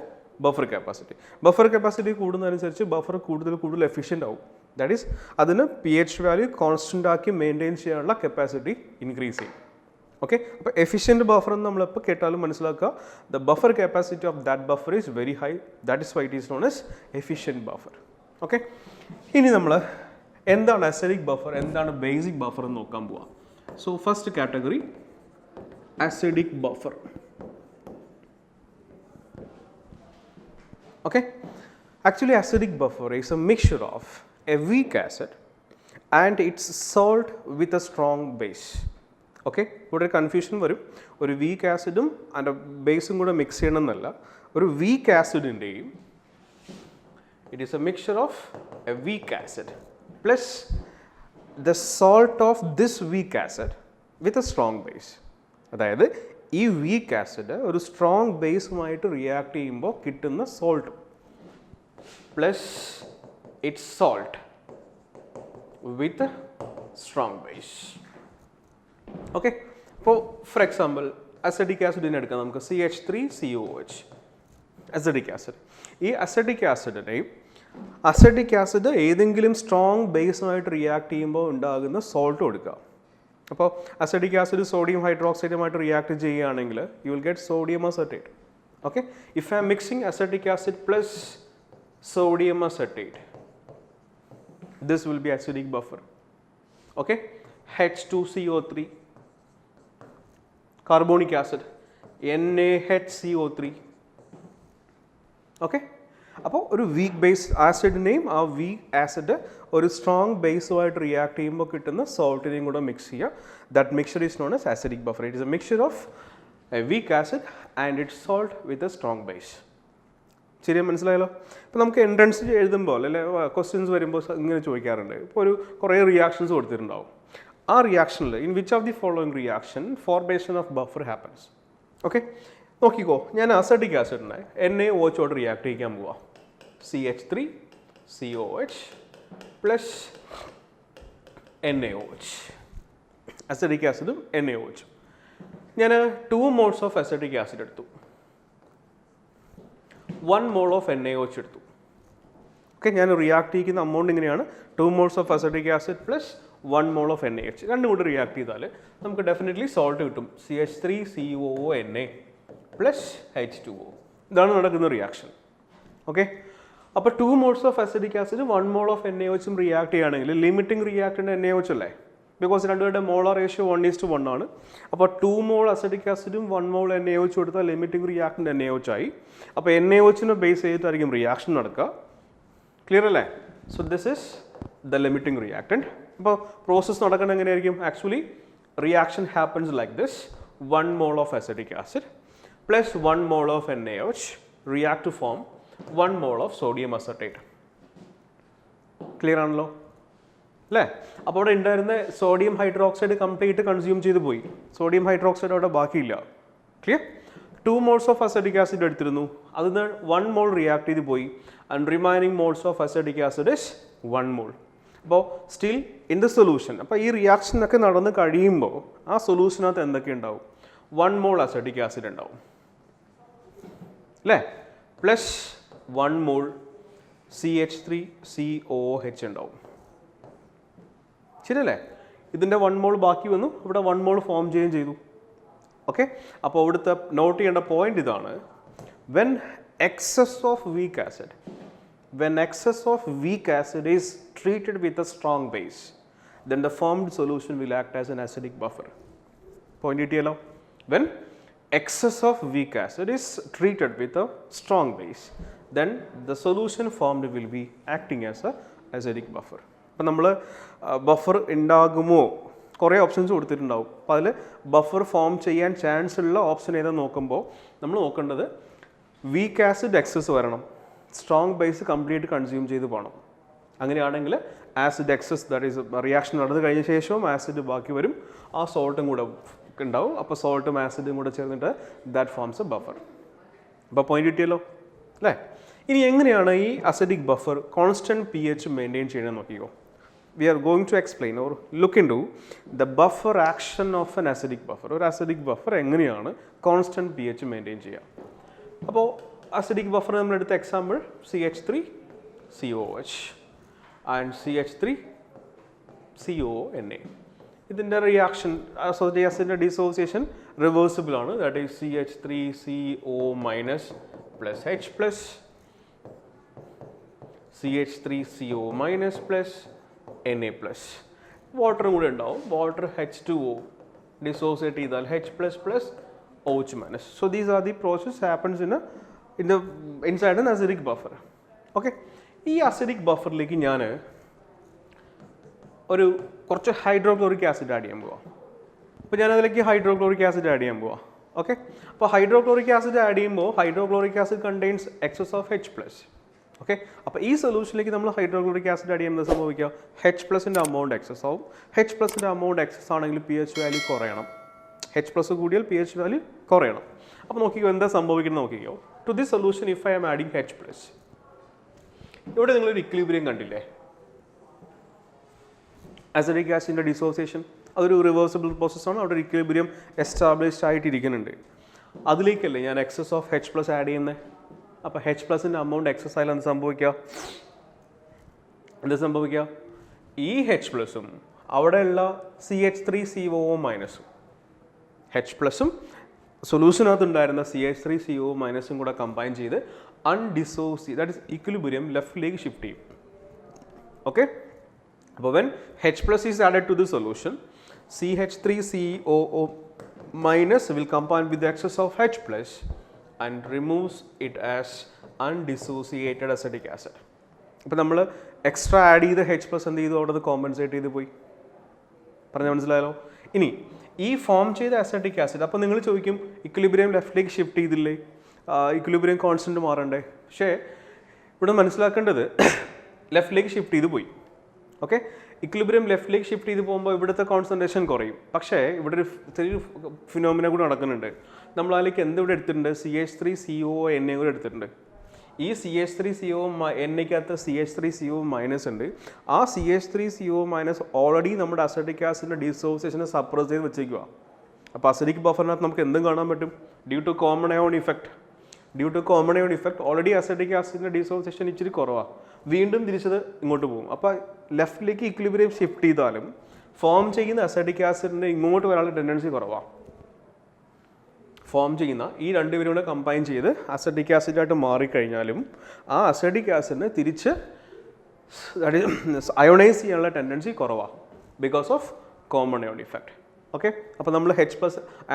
ബഫർ കപ്പാസിറ്റി. ബഫർ കപ്പാസിറ്റി കൂടുന്നതനുസരിച്ച് ബഫർ കൂടുതൽ എഫിഷ്യൻ്റ് ആവും. ദാറ്റ് ഈസ് അതിന് പി എച്ച് വാല്യൂ കോൺസ്റ്റൻ്റ് ആക്കി മെയിൻറ്റെയിൻ ചെയ്യാനുള്ള കപ്പാസിറ്റി ഇൻക്രീസ് ചെയ്യും. ഓക്കെ, അപ്പോൾ എഫിഷ്യൻറ്റ് ബഫർ എന്ന് നമ്മളെപ്പോൾ കേട്ടാലും മനസ്സിലാക്കുക, the buffer capacity of that buffer is very high. That is why it is known as efficient buffer. Okay, ഇനി നമ്മൾ എന്താണ് അസിഡിക് ബഫർ, എന്താണ് ബേസിക് ബഫർ എന്ന് നോക്കാൻ പോവാം. So first category acidic buffer. Okay, actually acidic buffer is a mixture of a weak acid and its salt with a strong base. Okay, ഇവിടെ ഒരു confusion വരും. ഒരു വീക്ക് ആസിഡും അതിൻ്റെ ബേസും കൂടെ മിക്സ് ചെയ്യണം എന്നല്ല. ഒരു വീക്ക് ആസിഡിൻ്റെയും it is a mixture of a weak acid plus the salt of this weak acid with a strong base. അതായത് ഈ വീക്ക് ആസിഡ് ഒരു സ്ട്രോങ് ബേസുമായിട്ട് റിയാക്ട് ചെയ്യുമ്പോൾ കിട്ടുന്ന salt plus its salt with strong base. Okay, ഇപ്പോൾ for example acidic ആസിഡിനെ എടുക്കാം നമുക്ക്. CH3COOH acidic acid. ഈ അസിഡിക് ആസിഡ് ഏതെങ്കിലും സ്ട്രോങ് ബേസുമായിട്ട് റിയാക്ട് ചെയ്യുമ്പോൾ ഉണ്ടാകുന്ന സോൾട്ട് കൊടുക്കുക. അപ്പോൾ അസിഡിക് ആസിഡ് സോഡിയം ഹൈഡ്രോക്സൈഡുമായിട്ട് റിയാക്ട് ചെയ്യുകയാണെങ്കിൽ you will get sodium acetate. Okay, if I am mixing acetic acid plus sodium acetate, this will be acidic buffer. Okay, H2CO3, carbonic acid, NaHCO3. Okay, അപ്പോൾ ഒരു weak base ആസിഡിനെയും ആ week acid ഒരു strong ബേസുമായിട്ട് react ചെയ്യുമ്പോൾ കിട്ടുന്ന സോൾട്ടിനെയും കൂടെ mix ചെയ്യുക. That mixture is known as acidic buffer. It is A mixture of a weak acid and its salt with a strong base. ശരിയാ, മനസ്സിലായല്ലോ? ഇപ്പോൾ നമുക്ക് എൻട്രൻസ് എഴുതുമ്പോൾ അല്ലെങ്കിൽ ക്വസ്റ്റ്യൻസ് വരുമ്പോൾ ഇങ്ങനെ ചോദിക്കാറുണ്ട്. ഇപ്പോൾ കുറേ റിയാക്ഷൻസ് കൊടുത്തിട്ടുണ്ടാവും. ആ റിയാക്ഷനിൽ in which of the following reaction formation of buffer happens. Okay, നോക്കിക്കോ, ഞാൻ അസറ്റിക് ആസിഡിനെ NaOH റിയാക്ട് ചെയ്യിക്കാൻ പോവാം. CH3COH പ്ലസ് NaOH, അസറ്റിക് ആസിഡും NaOH. ഞാൻ 2 moles ഓഫ് അസറ്റിക് ആസിഡ് എടുത്തു, 1 mole ഓഫ് NaOH എടുത്തു. ഓക്കെ, ഞാൻ റിയാക്ട് ചെയ്യുന്ന എമൗണ്ട് ഇങ്ങനെയാണ്: 2 moles of acetic acid plus 1 mole of NaOH. രണ്ടും കൂടി റിയാക്ട് ചെയ്താൽ നമുക്ക് ഡെഫിനറ്റ്ലി സോൾട്ട് കിട്ടും, CH3COONA പ്ലസ് H2O. ഇതാണ് നടക്കുന്ന റിയാക്ഷൻ. ഓക്കെ, അപ്പോൾ 2 moles of acetic acid 1 mole of NaOHും റിയാക്ട് ചെയ്യുകയാണെങ്കിൽ ലിമിറ്റിംഗ് റിയാക്ടൻ്റ് NaOH അല്ലേ? ബിക്കോസ് രണ്ടുപേരുടെ മോളാർ റേഷ്യോ 1:1 ആണ്. അപ്പോൾ 2 mole അസറ്റിക് ആസിഡും 1 mole NaOH കൊടുത്താൽ ലിമിറ്റിംഗ് റിയാക്ടൻ്റ് NaOH ആയി. അപ്പോൾ NaOHനെ ബേസ് ചെയ്തിട്ടായിരിക്കും റിയാക്ഷൻ നടക്കുക. ക്ലിയർ അല്ലേ? So this is the limiting reactant. അപ്പോൾ പ്രോസസ്സ് നടക്കുന്നത് എങ്ങനെയായിരിക്കും? Actually reaction happens like this: 1 mole of acetic acid plus 1 mole of NaOH react to form 1 mole of sodium acetate. Clear ആണല്ലോ അല്ലേ? അപ്പോൾ അവിടെ ഉണ്ടായിരുന്ന സോഡിയം ഹൈഡ്രോക്സൈഡ് കംപ്ലീറ്റ് കൺസ്യൂം ചെയ്ത് പോയി. സോഡിയം ഹൈഡ്രോക്സൈഡ് അവിടെ ബാക്കിയില്ല. Clear? 2 moles of acetic acid എടുത്തിരുന്നു, അതിന് 1 mole റിയാക്ട് ചെയ്ത് പോയി. And remaining moles of acetic acid is 1 mole. അപ്പോൾ സ്റ്റിൽ ഇൻ ദ സൊല്യൂഷൻ. അപ്പോൾ ഈ റിയാക്ഷനൊക്കെ നടന്ന് കഴിയുമ്പോൾ ആ സൊല്യൂഷനകത്ത് എന്തൊക്കെ ഉണ്ടാവും? 1 mole അസറ്റിക് ആസിഡ് ഉണ്ടാവും അല്ലേ? പ്ലസ് 1 mole CH3COOH ഉണ്ടാവും. ശരിയല്ലേ? ഇതിൻ്റെ 1 mole ബാക്കി വന്നു, ഇവിടെ 1 mole ഫോം ചെയ്യുകയും ചെയ്തു. ഓക്കെ, അപ്പോൾ ഇവിടുത്തെ നോട്ട് ചെയ്യേണ്ട പോയിന്റ് ഇതാണ്: when excess of weak acid is treated with a strong base, then the formed solution will act as an acidic buffer. Point കിട്ടിയല്ലോ? When excess of weak acid is treated with a strong base, then the solution formed will be acting as a acidic buffer. അപ്പോൾ നമ്മൾ buffer ഉണ്ടാകുമോ, കുറേ options കൊടുത്തിട്ടുണ്ടാവും. അപ്പോൾ അതിൽ buffer form ചെയ്യാൻ chance ഉള്ള ഓപ്ഷൻ ഏതാണെന്ന് നോക്കുമ്പോൾ നമ്മൾ നോക്കേണ്ടത് വീക്ക് ആസിഡ് എക്സസ് വരണം, സ്ട്രോങ് ബേസ് കംപ്ലീറ്റ് കൺസ്യൂം ചെയ്ത് പോകണം. അങ്ങനെയാണെങ്കിൽ acid excess, that is reaction നടന്നു കഴിഞ്ഞ ശേഷവും ആസിഡ് ബാക്കി വരും, ആ സോൾട്ടും കൂടെ ഉണ്ടാവും. അപ്പോൾ സോൾട്ടും ആസിഡും കൂടെ ചേർന്നിട്ട് ദാറ്റ് ഫോംസ് എ ബഫർ. അപ്പോൾ പോയിന്റ് കിട്ടിയല്ലോ അല്ലേ? ഇനി എങ്ങനെയാണ് ഈ acidic buffer constant pH maintain ചെയ്യണമെന്ന് നോക്കിയോ. We are going to explain or look into the buffer action of an acidic buffer. ഒരു അസിഡിക് ബഫർ എങ്ങനെയാണ് കോൺസ്റ്റൻറ്റ് pH മെയിൻറ്റെയിൻ ചെയ്യുക. അപ്പോൾ അസിഡിക് ബഫർ നമ്മളെടുത്ത എക്സാമ്പിൾ CH3COH ആൻഡ് CH3CONA. ഇതിൻ്റെ reaction associate ആസിഡിൻ്റെ dissociation reversible ആണ്. That is CH3CO minus plus H plus CH3CO minus plus Na plus. വാട്ടറും കൂടെ ഉണ്ടാവും. വാട്ടർ H2O ഡിസോസിയേറ്റ് ചെയ്താൽ H plus plus OH minus. So these are the process happens inside an acidic buffer. Okay, ഈ acidic ബഫറിലേക്ക് ഞാൻ ഒരു കുറച്ച് hydrochloric acid add ചെയ്യാൻ പോവാം. അപ്പോൾ ഞാനതിലേക്ക് ഹൈഡ്രോക്ലോറിക് ആസിഡ് ആഡ് ചെയ്യാൻ പോവാം. ഓക്കെ, അപ്പോൾ ഹൈഡ്രോക്ലോറിക് ആസിഡ് ആഡ് ചെയ്യുമ്പോൾ hydrochloric acid contains excess of H plus. Okay, അപ്പോൾ ഈ സൊല്യൂഷനിലേക്ക് നമ്മൾ ഹൈഡ്രോക്ലോറിക് ആസിഡ് ആഡ് ചെയ്യുമ്പോൾ സംഭവിക്കുക, H പ്ലസിൻ്റെ അമൗണ്ട് എക്സസ് ആവും. H പ്ലസിൻ്റെ അമൗണ്ട് എക്സസ് ആണെങ്കിൽ pH വാല്യൂ കുറയണം. H പ്ലസ് കൂടിയാൽ pH വാല്യൂ കുറയണം. അപ്പോൾ നോക്കിക്കോ എന്താ സംഭവിക്കുന്നത് നോക്കിക്കോ. To this solution if I am adding H plus, ഇവിടെ നിങ്ങളൊരു ഇക്വിലിബ്രിയം കണ്ടില്ലേ? അസിഡിക് ആസിഡിൻ്റെ ഡിസോസിയേഷൻ അതൊരു റിവേഴ്സിബിൾ പ്രോസസ്സാണ്. അവിടെ ഒരു ഇക്വിലിബ്രിയം എസ്റ്റാബ്ലിഷ്ഡ് ആയിട്ടിരിക്കുന്നുണ്ട്. അതിലേക്കല്ലേ ഞാൻ excess of H plus add ചെയ്യുന്നത്. അപ്പോൾ H പ്ലസിൻ്റെ അമൗണ്ട് എക്സസ് ആയാലും എന്ത് സംഭവിക്കുക? ഈ H പ്ലസും അവിടെയുള്ള CH3CO മൈനസും H പ്ലസും സൊല്യൂഷനകത്ത് ഉണ്ടായിരുന്ന CH3CO മൈനസും കൂടെ കമ്പൈൻ ചെയ്ത് ദാറ്റ് ഇസ് ഇക്വിലിബ്രിയം ലെഫ്റ്റിലേക്ക് ഷിഫ്റ്റ് ചെയ്യും. ഓക്കെ, അപ്പോൾ when H plus is added to the solution, CH3CO minus will combine with the excess of H plus and removes it as undissociated acetic acid. ഇപ്പോൾ നമ്മൾ extra add ചെയ്ത H plus എന്ത് ചെയ്തു? അവിടെ compensate ചെയ്ത് പോയി. പറഞ്ഞാൽ മനസ്സിലായല്ലോ? ഇനി ഈ ഫോം ചെയ്ത അസറ്റിക് ആസിഡ്, അപ്പോൾ നിങ്ങൾ ചോദിക്കും ഇക്വിലിബ്രിയം ലെഫ്റ്റിലേക്ക് ഷിഫ്റ്റ് ചെയ്തില്ലേ, ഇക്വിലിബ്രിയം കോൺസ്റ്റൻറ്റ് മാറണ്ടേ? പക്ഷേ ഇവിടെ മനസ്സിലാക്കേണ്ടത് ലെഫ്റ്റിലേക്ക് ഷിഫ്റ്റ് ചെയ്ത് പോയി. ഓക്കെ, ഇക്വിലിബ്രിയം ലെഫ്റ്റിലേക്ക് ഷിഫ്റ്റ് ചെയ്ത് പോകുമ്പോൾ ഇവിടുത്തെ കോൺസെൻട്രേഷൻ കുറയും. പക്ഷേ ഇവിടെ ഒരു ചെറിയൊരു ഫിനോമിന കൂടി നടക്കുന്നുണ്ട്. നമ്മൾ അതിലേക്ക് എന്തിവിടെ എടുത്തിട്ടുണ്ട്? CH3CO NA കൂടെ എടുത്തിട്ടുണ്ട്. ഈ CH3CO NAക്കകത്ത് CH3CO മൈനസ് ഉണ്ട്. ആ CH3CO മൈനസ് ഓൾറെഡി നമ്മുടെ അസറ്റിക് ആസിഡിൻ്റെ ഡിസോസിയേഷനെ സപ്രസ് ചെയ്ത് വെച്ചേക്കുക. അപ്പോൾ അസിഡിക് ബഫറിനകത്ത് നമുക്ക് എന്തും കാണാൻ പറ്റും. Due to common ion effect already acidic ആസിഡിൻ്റെ ഡിസോസിയേഷൻ ഇച്ചിരി കുറവാണ്. വീണ്ടും തിരിച്ചത് ഇങ്ങോട്ട് പോകും. അപ്പോൾ ലെഫ്റ്റിലേക്ക് ഇക്വിലിബ്രിയം ഷിഫ്റ്റ് ചെയ്താലും ഫോം ചെയ്യുന്ന അസിഡിക് ആസിഡിൻ്റെ ഇങ്ങോട്ട് വരാനുള്ള ടെൻഡൻസി കുറവാണ്. ഫോം ചെയ്യുന്ന ഈ രണ്ടുപേരും കൂടെ കമ്പൈൻ ചെയ്ത് അസിഡിക് ആസിഡായിട്ട് മാറിക്കഴിഞ്ഞാലും ആ അസിഡിക് ആസിഡിന് തിരിച്ച് അയോണൈസ് ചെയ്യാനുള്ള ടെൻഡൻസി കുറവാണ് because of common ion effect. Okay, അപ്പോൾ നമ്മൾ H+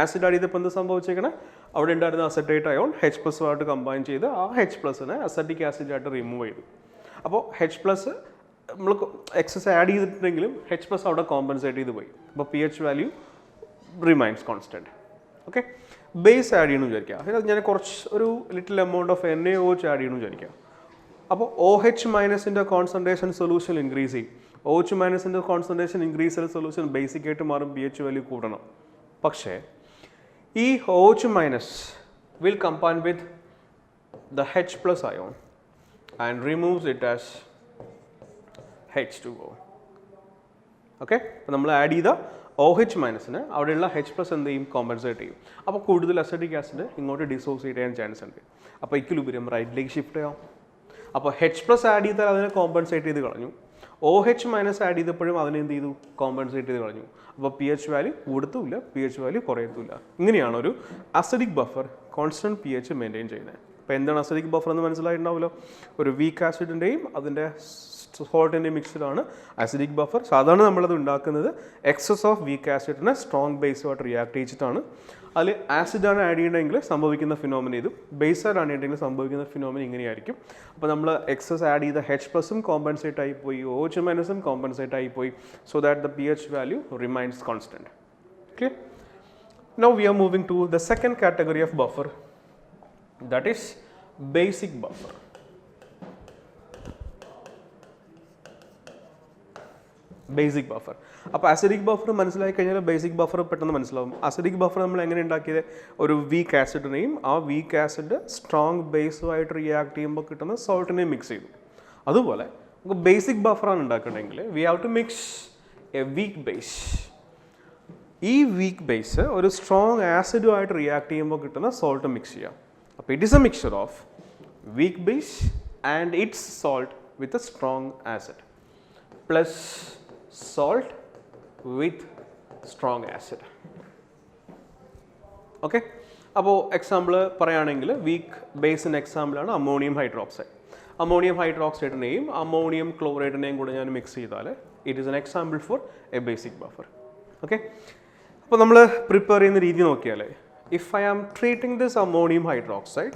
ആസിഡ് ആഡ് ചെയ്തപ്പോൾ എന്ത് സംഭവിച്ചേക്കണേ? അവിടെ ഉണ്ടായിരുന്ന അസറ്റേറ്റ് അയോൺ H+ ആയിട്ട് കമ്പൈൻ ചെയ്ത് ആ H+നെ അസറ്റിക് ആസിഡായിട്ട് റിമൂവ് ചെയ്തു. അപ്പോൾ H+ നമ്മൾ എക്സസ് ആഡ് ചെയ്തിട്ടുണ്ടെങ്കിലും H+ അവിടെ കോമ്പൻസേറ്റ് ചെയ്ത് പോയി. അപ്പോൾ pH value remains constant. Okay, base add ചെയ്യണമെന്ന് വിചാരിക്കുക. ഞാൻ കുറച്ച് ഒരു little amount of NaOH add ചെയ്യണമെന്ന് വിചാരിക്കുക. അപ്പോൾ OH- കോൺസെൻട്രേഷൻ സൊല്യൂഷൻ ഇൻക്രീസ് ചെയ്യും. OH- കോൺസെൻട്രേഷൻ ഇൻക്രീസ് ചെയ്ത സൊല്യൂഷൻ ബേസിക് ആയിട്ട് മാറും, pH വാല്യൂ കൂടണം. പക്ഷേ ഈ OH- will combine with the H+ ion and removes it as H2O. Okay, അപ്പോൾ നമ്മൾ ആഡ് ചെയ്ത OH- അവിടെയുള്ള H+ എന്ത് ചെയ്യും? കോമ്പൻസേറ്റ് ചെയ്യും. അപ്പോൾ കൂടുതൽ അസിഡിക് ആസിഡ് ഇങ്ങോട്ട് ഡിസോസിയേറ്റ് ചെയ്യാൻ ചാൻസ് ഉണ്ട്. അപ്പോൾ ഇക്വിലിബ്രിയം റൈറ്റിലേക്ക് ഷിഫ്റ്റ് ചെയ്യാം. അപ്പോൾ H+ ആഡ് ചെയ്താൽ അതിനെ കോമ്പൻസേറ്റ് ചെയ്ത് കളഞ്ഞു. OH- ആഡ് ചെയ്തപ്പോഴും അതിനെ എന്ത് ചെയ്തു? കോമ്പൻസേറ്റ് ചെയ്ത് കളഞ്ഞു. അപ്പോൾ pH വാല്യൂ കൂടത്തുമില്ല, pH വാല്യൂ കുറയത്തുമില്ല. ഇങ്ങനെയാണ് ഒരു acidic buffer constant pH maintain ചെയ്യുന്നത്. അപ്പോൾ എന്താണ് അസിഡിക് ബഫർ എന്ന് മനസ്സിലായിട്ടുണ്ടാവുമല്ലോ. ഒരു വീക്ക് ആസിഡിൻ്റെയും അതിൻ്റെ സോൾട്ടിൻ്റെയും മിക്സ്ഡാണ് അസിഡിക് ബഫർ. സാധാരണ നമ്മളത് ഉണ്ടാക്കുന്നത് എക്സസ് ഓഫ് വീക്ക് ആസിഡിനെ സ്ട്രോങ് ബേസുമായിട്ട് റിയാക്ട് ചെയ്തിട്ടാണ്. അതിൽ ആസിഡാണ് ആഡ് ചെയ്യണമെങ്കിൽ സംഭവിക്കുന്ന ഫിനോമിന ഇതും, ബേസ് ആഡ് ആണ് ചെയ്യണമെങ്കിൽ സംഭവിക്കുന്ന ഫിനോമിന ഇങ്ങനെയായിരിക്കും. അപ്പോൾ നമ്മൾ എക്സസ് ആഡ് ചെയ്ത H+ഉം കോമ്പൻസേറ്റ് ആയിപ്പോയി, OH- കോമ്പൻസേറ്റ് ആയിപ്പോയി. So that the pH value remains constant. Okay, now we are moving to the second category of buffer, that is basic buffer. Basic buffer. അപ്പോൾ അസിഡിക് ബഫർ മനസ്സിലാക്കി കഴിഞ്ഞാൽ basic buffer പെട്ടെന്ന് മനസ്സിലാവും. Acidic buffer നമ്മൾ എങ്ങനെ ഉണ്ടാക്കിയത്? ഒരു വീക്ക് ആസിഡിനെയും ആ വീക്ക് ആസിഡ് സ്ട്രോങ് ബേസുമായിട്ട് റിയാക്ട് ചെയ്യുമ്പോൾ കിട്ടുന്ന സോൾട്ടിനെയും മിക്സ് ചെയ്തു. അതുപോലെ നമുക്ക് ബേസിക് ബഫറാണ് ഉണ്ടാക്കണമെങ്കിൽ we have to mix a weak base. ഈ വീക്ക് ബേസ് ഒരു സ്ട്രോങ് ആസിഡുമായിട്ട് റിയാക്ട് ചെയ്യുമ്പോൾ കിട്ടുന്ന സോൾട്ട് മിക്സ് ചെയ്യാം. അപ്പോൾ it is a mixture of weak base and its salt with a strong acid plus salt with strong acid. Okay, അപ്പോൾ example പറയുകയാണെങ്കിൽ weak ബേസിന് എക്സാമ്പിളാണ് അമോണിയം ഹൈഡ്രോക്സൈഡ്. അമോണിയം ഹൈഡ്രോക്സൈഡിനെയും അമോണിയം ക്ലോറൈഡിനെയും കൂടെ ഞാൻ മിക്സ് ചെയ്താൽ it is an example for a basic buffer. Okay, അപ്പോൾ നമ്മൾ പ്രിപ്പയർ ചെയ്യുന്ന രീതി നോക്കിയാൽ, if I am treating this ammonium hydroxide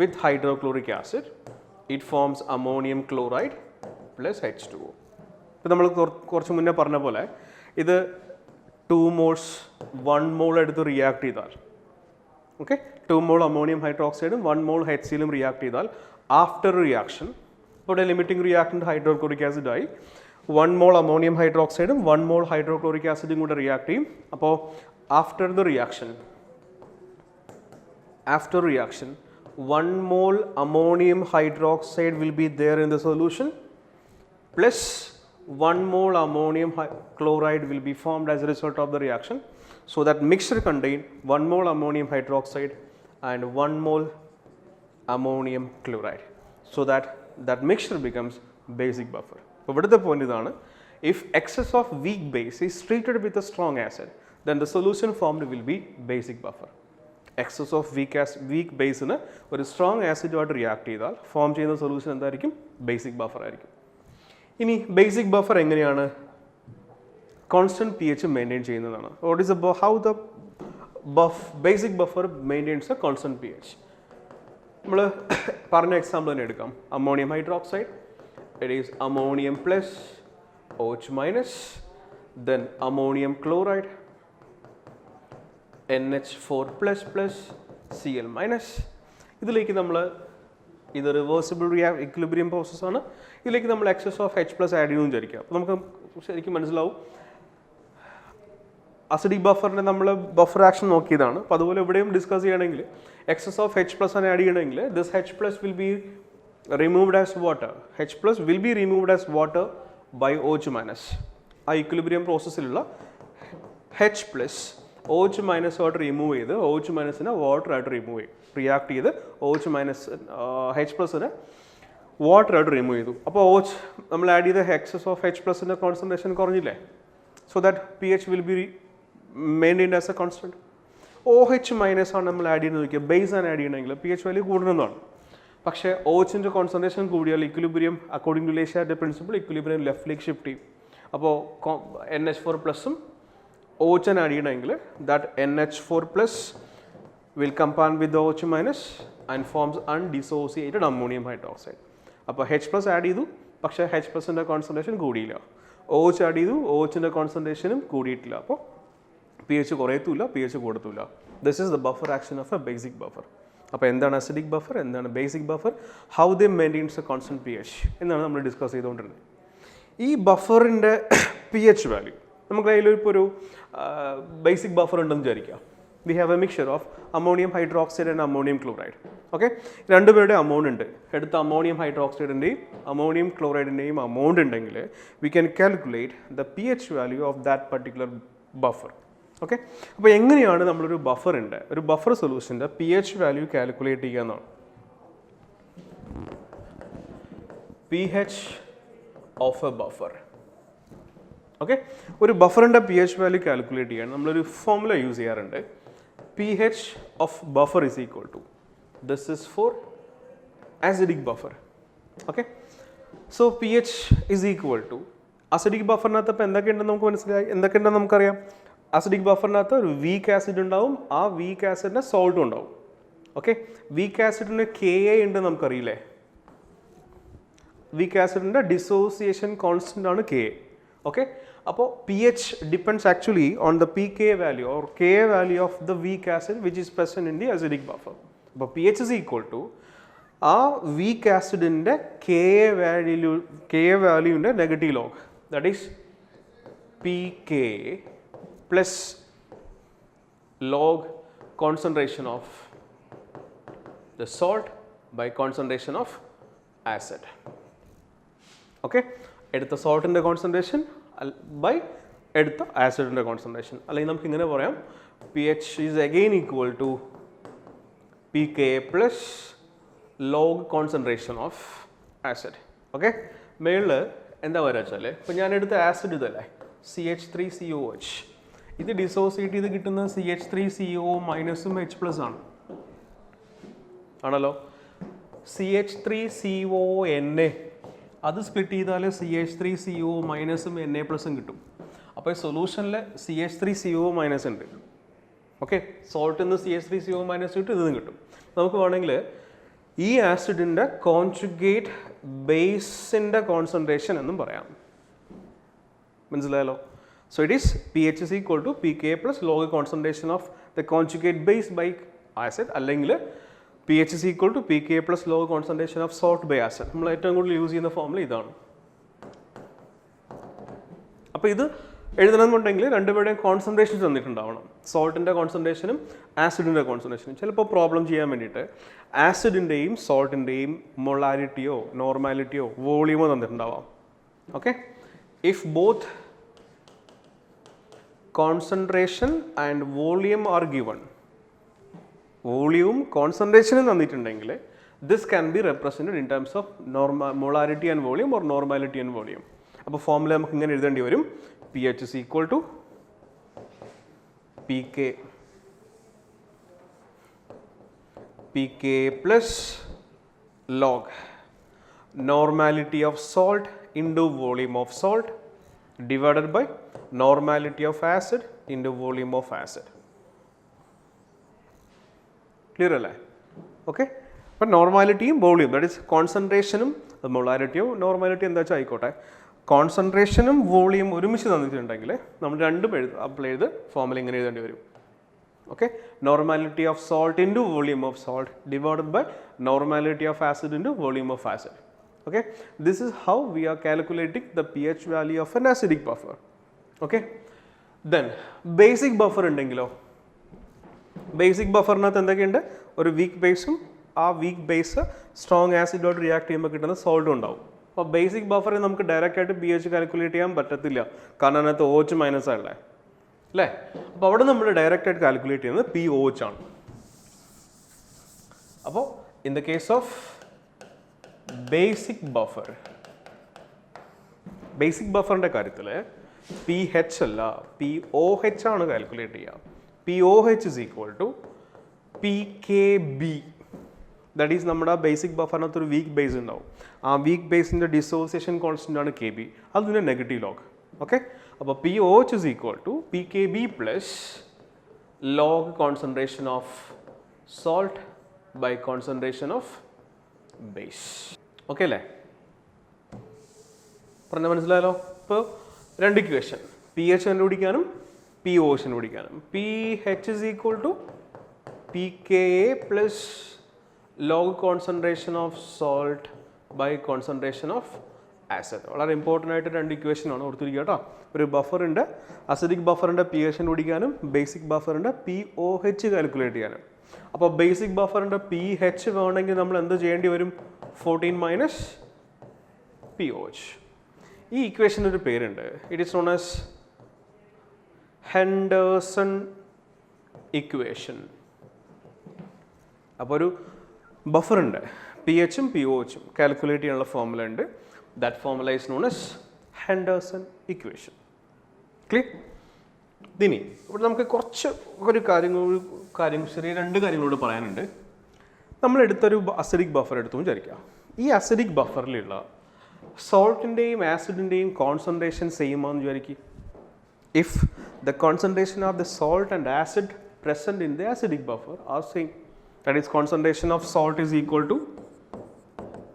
with hydrochloric acid, it forms ammonium chloride plus H2O. ഇപ്പോൾ നമ്മൾ കുറച്ച് മുന്നേ പറഞ്ഞ പോലെ ഇത് 2 moles 1 mole എടുത്ത് റിയാക്ട് ചെയ്താൽ, ഓക്കെ, 2 mole അമോണിയം ഹൈഡ്രോക്സൈഡും 1 mole HCl റിയാക്ട് ചെയ്താൽ ആഫ്റ്റർ റിയാക്ഷൻ ഇവിടെ ലിമിറ്റിംഗ് റിയാക്ടൻ്റ് ഹൈഡ്രോക്ലോറിക് ആസിഡ് ആയി. 1 mole അമോണിയം ഹൈഡ്രോക്സൈഡും 1 mole ഹൈഡ്രോക്ലോറിക് ആസിഡും കൂടെ റിയാക്ട് ചെയ്യും. അപ്പോൾ after reaction 1 mole ammonium hydroxide will be there in the solution plus 1 mole ammonium chloride will be formed as a result of the reaction. So that mixture contain 1 mole ammonium hydroxide and 1 mole ammonium chloride. So that mixture becomes basic buffer. So what is the point? If excess of weak base is treated with a strong acid, then the solution formed will be basic buffer. Excess of weak base in a strong acid react ചെയ്താൽ form ചെയ്യുന്ന solution എന്തായിരിക്കും? Basic buffer ആയിരിക്കും. ഇനി basic buffer എങ്ങനെയാണ് constant pH maintain ചെയ്യുന്നതാണ്. What is how the basic buffer maintains a constant pH? നമ്മൾ പറഞ്ഞ example തന്നെ എടുക്കാം. Ammonium hydroxide, it is ammonium plus OH-, then ammonium chloride, NH4++ Cl-. ഇതിലേക്ക് നമ്മൾ ഇത് റിവേഴ്സിബിൾ ഇക്വിലിബ്രിയം പ്രോസസ്സാണ്. ഇതിലേക്ക് നമ്മൾ എക്സസ് ഓഫ് H+ ആഡ് ചെയ്യുമെന്ന് വിചാരിക്കുക. അപ്പോൾ നമുക്ക് ശരിക്കും മനസ്സിലാവും. അസിഡിക് ബഫറിൻ്റെ നമ്മൾ ബഫർ ആക്ഷൻ നോക്കിയതാണ്. അപ്പോൾ അതുപോലെ ഇവിടെയും ഡിസ്കസ് ചെയ്യണമെങ്കിൽ എക്സസ് ഓഫ് H+ ആഡ് ചെയ്യണമെങ്കിൽ this H+ will be removed as water. H+ will be removed as water by OH-. ആ ഇക്വിലിബ്രിയം പ്രോസസ്സിലുള്ള H+ OH- ആയിട്ട് റിമൂവ് ചെയ്ത് OH- വാട്ടർ ആയിട്ട് റിമൂവ് ചെയ്യും. റിയാക്ട് ചെയ്ത് H+നെ വാട്ടർ ആയിട്ട് റിമൂവ് ചെയ്തു. അപ്പോൾ OH നമ്മൾ ആഡ് ചെയ്ത എക്സസ് ഓഫ് H+ൻ്റെ കോൺസെൻട്രേഷൻ കുറഞ്ഞില്ലേ? So that pH will be maintained as a constant. OH- ആണ് നമ്മൾ ആഡ് ചെയ്യുന്നത് നോക്കിയാൽ ബേസ് ആണ് ആഡ് ചെയ്യണമെങ്കിൽ pH വാല്യൂ കൂടുന്നതാണ്. പക്ഷേ OHൻ്റെ കോൺസെൻട്രേഷൻ കൂടിയാൽ equilibrium according to Le Chatelier principle equilibrium ലെഫ്റ്റിലേക്ക് ഷിഫ്റ്റ് ചെയ്യും. അപ്പോൾ NH4+ OH ആഡ് ചെയ്യണമെങ്കിൽ that NH4+ will combine with the OH- and forms undissociated ammonium hydroxide. അപ്പോൾ H+ ആഡ് ചെയ്തു, പക്ഷേ H+ൻ്റെ കോൺസെൻട്രേഷൻ കൂടിയില്ല. OH ആഡ് ചെയ്തു, OHൻ്റെ കോൺസെൻട്രേഷനും കൂടിയിട്ടില്ല. അപ്പോൾ pH കുറയത്തുമില്ല, pH കൂടത്തുമില്ല. This is the buffer action of a basic buffer. അപ്പോൾ എന്താണ് അസിഡിക് ബഫർ, എന്താണ് basic buffer, how they maintains a constant pH എന്നാണ് നമ്മൾ ഡിസ്കസ് ചെയ്തുകൊണ്ടിരുന്നത്. ഈ ബഫറിൻ്റെ pH വാല്യൂ നമുക്ക് അതിലിപ്പോൾ ഒരു ബേസിക് ബഫർ ഉണ്ടെന്ന് വിചാരിക്കുക. We have a mixture of ammonium hydroxide and ammonium chloride. Okay, രണ്ടുപേരുടെ അമൗണ്ട് ഉണ്ട്. എടുത്ത അമോണിയം ഹൈഡ്രോക്സൈഡിൻ്റെയും അമോണിയം ക്ലോറൈഡിൻ്റെയും അമൗണ്ട് ഉണ്ടെങ്കിൽ we can calculate the pH value of that particular buffer. Okay, അപ്പോൾ എങ്ങനെയാണ് നമ്മളൊരു ബഫറിൻ്റെ ഒരു ബഫർ സൊല്യൂഷൻ്റെ pH വാല്യൂ കാൽക്കുലേറ്റ് ചെയ്യുക എന്നാണ്. pH of a buffer. Okay, ഒരു ബഫറിൻ്റെ pH വാല്യൂ കാൽക്കുലേറ്റ് ചെയ്യാൻ നമ്മളൊരു ഫോർമുല യൂസ് ചെയ്യാറുണ്ട്. pH of buffer is equal to, this is for acidic buffer. Okay, so pH is equal to acidic ബഫറിനകത്ത് ഇപ്പോൾ എന്തൊക്കെയുണ്ടെന്ന് നമുക്ക് മനസ്സിലായി. എന്തൊക്കെയുണ്ടെന്ന് നമുക്കറിയാം. അസിഡിക് ബഫറിനകത്ത് ഒരു വീക്ക് ആസിഡ് ഉണ്ടാവും, ആ വീക്ക് ആസിഡിൻ്റെ സോൾട്ടും ഉണ്ടാവും. ഓക്കെ, വീക്ക് ആസിഡിന് Ka ഉണ്ട് നമുക്കറിയില്ലേ. വീക്ക് ആസിഡിൻ്റെ ഡിസോസിയേഷൻ കോൺസ്റ്റൻ്റ് ആണ് Ka. ഓക്കെ, അപ്പോൾ pH depends actually on the pK value or Ka value of the weak acid which is present in the acidic buffer. അപ്പോൾ pH ഇസ് ഈക്വൽ ടു ആ weak ആസിഡിൻ്റെ Ka വാല്യൂവിൻ്റെ negative log, that is pK plus log concentration of the salt by concentration of acid. Okay, എടുത്ത സോൾട്ടിൻ്റെ concentration by എടുത്ത ആസിഡിൻ്റെ concentration. അല്ലെങ്കിൽ നമുക്ക് ഇങ്ങനെ പറയാം, pH is again equal to pK plus log concentration of acid. Okay, മേളിൽ എന്താ പറയുക വെച്ചാൽ, ഇപ്പോൾ ഞാൻ എടുത്ത ആസിഡ് ഇതല്ലേ CH3COH, ഇത് ഡിസോസിയേറ്റ് ചെയ്ത് കിട്ടുന്ന CH3CO- H+ ആണ്, ആണല്ലോ. CH3CONA അത് സ്പ്ലിറ്റ് ചെയ്താൽ CH3CO- Na+ കിട്ടും. അപ്പോൾ സൊല്യൂഷനിൽ CH3CO- ഉണ്ട്. ഓക്കെ, സോൾട്ടിൽ നിന്ന് CH3CO- കിട്ടും, ഇതും കിട്ടും. നമുക്ക് വേണമെങ്കിൽ ഈ ആസിഡിൻ്റെ കോൺജുഗേറ്റ് ബേസിൻ്റെ കോൺസെൻട്രേഷൻ എന്നും പറയാം. മനസ്സിലായല്ലോ. So it is pH is equal to pK plus log concentration of the conjugate base by acid, അല്ലെങ്കിൽ pH is equal to pK plus log concentration of salt by acid. നമ്മൾ ഏറ്റവും കൂടുതൽ use ചെയ്യുന്ന formula ഇതാണ്. അപ്പോൾ ഇത് എഴുതണമെന്നുണ്ടെങ്കിൽ രണ്ടുപേരുടെയും concentration തന്നിട്ടുണ്ടാവണം. സോൾട്ടിൻ്റെ കോൺസെൻട്രേഷനും ആസിഡിൻ്റെ കോൺസെൻട്രേഷനും. ചിലപ്പോൾ പ്രോബ്ലം ചെയ്യാൻ വേണ്ടിയിട്ട് ആസിഡിൻ്റെയും സോൾട്ടിൻ്റെയും മൊളാരിറ്റിയോ നോർമാലിറ്റിയോ വോളിയമോ തന്നിട്ടുണ്ടാവാം. Okay, if both concentration and volume are given, വോളിയവും കോൺസെൻട്രേഷനും തന്നിട്ടുണ്ടെങ്കിൽ this can be represented in terms of molarity and volume or normality and volume. അപ്പോൾ ഫോർമുല നമുക്ക് ഇങ്ങനെ എഴുതേണ്ടി വരും. pH is equal to pK plus log normality of salt into volume of salt divided by normality of acid into volume of acid. Clear അല്ലേ? Okay, അപ്പം നോർമാലിറ്റിയും volume, that is കോൺസെൻട്രേഷനും മൊളാരിറ്റിയോ normality എന്താ വെച്ചാൽ ആയിക്കോട്ടെ, കോൺസെൻട്രേഷനും വോളിയം ഒരുമിച്ച് തന്നിട്ടുണ്ടെങ്കിൽ നമ്മൾ രണ്ടും അപ്ലൈ ചെയ്ത് ഫോർമുല ഇങ്ങനെ എഴുതേണ്ടി വരും. Okay, normality of salt into volume of salt divided by normality of acid into volume of acid. Okay, this is how we are calculating the pH value of an acidic buffer. Okay, then basic buffer ഉണ്ടെങ്കിലോ, basic ബഫറിനകത്ത് എന്തൊക്കെയുണ്ട്? ഒരു week ബേസും ആ weak base strong ആസിഡോട് react ചെയ്യുമ്പോൾ കിട്ടുന്ന സോൾട്ടും ഉണ്ടാവും. അപ്പോൾ basic ബഫറിൽ നമുക്ക് direct ആയിട്ട് പി എച്ച് കാൽക്കുലേറ്റ് ചെയ്യാൻ പറ്റത്തില്ല, കാരണം അതിനകത്ത് OH മൈനസ് ആണല്ലേ, അല്ലേ? അപ്പോൾ അവിടെ നമ്മൾ ഡയറക്റ്റ് ആയിട്ട് കാൽക്കുലേറ്റ് ചെയ്യുന്നത് POH ആണ്. അപ്പോൾ in the case of basic ബഫറിൻ്റെ കാര്യത്തിൽ PH അല്ല POH ആണ് കാൽക്കുലേറ്റ് ചെയ്യുക. POH is equal to PKB. That is നമ്മുടെ ബേസിക് ബഫറിനകത്ത് ഒരു വീക്ക് ബേസ് ഉണ്ടാവും. ആ വീക്ക് ബേസിൻ്റെ ഡിസോസിയേഷൻ കോൺസ്റ്റൻ്റ് ആണ് KB. അതിൻ്റെ നെഗറ്റീവ് ലോഗ്. ഓക്കെ, അപ്പോൾ POH is equal to PKB plus log concentration of salt by concentration of base. Okay അല്ലേ? പറഞ്ഞാൽ മനസ്സിലായല്ലോ? ഇപ്പോൾ രണ്ട് ഇക്വേഷൻ, PH കണ്ടുപിടിക്കാനും POH കണ്ടുപിടിക്കാനും. PH is equal to pKa plus log concentration of salt by concentration of acid. വളരെ important ആയിട്ട് രണ്ട് ഇക്വേഷൻ ആണ് ഓർത്തിരിക്കുക കേട്ടോ. ഒരു ബഫറിൻ്റെ അസിഡിക് ബഫറിൻ്റെ PH കണ്ടുപിടിക്കാനും ബേസിക് ബഫറിൻ്റെ POH കാൽക്കുലേറ്റ് ചെയ്യാനും. അപ്പോൾ ബേസിക് ബഫറിൻ്റെ PH വേണമെങ്കിൽ നമ്മൾ എന്ത് ചെയ്യേണ്ടി വരും? 14 മൈനസ് POH. ഈ ഇക്വേഷന് ഒരു പേരുണ്ട്. It is known as Henderson equation. അപ്പോൾ ഒരു ബഫറുണ്ട്, PHും POHും കാൽക്കുലേറ്റ് ചെയ്യാനുള്ള ഫോർമുല ഉണ്ട്. That formula is known as Henderson equation. Clear? ഇനി ഇവിടെ നമുക്ക് കുറച്ച് ചെറിയ രണ്ട് കാര്യങ്ങളോട് പറയാനുണ്ട്. നമ്മൾ എടുത്തൊരു അസിഡിക് ബഫർ എടുത്തു വിചാരിക്കുക. ഈ അസിഡിക് ബഫറിലുള്ള സോൾട്ടിൻ്റെയും ആസിഡിൻ്റെയും കോൺസെൻട്രേഷൻ സെയിം ആണെന്ന് വിചാരിക്കുക. If the concentration of the salt and acid present in the acidic buffer are same, that is concentration of salt is equal to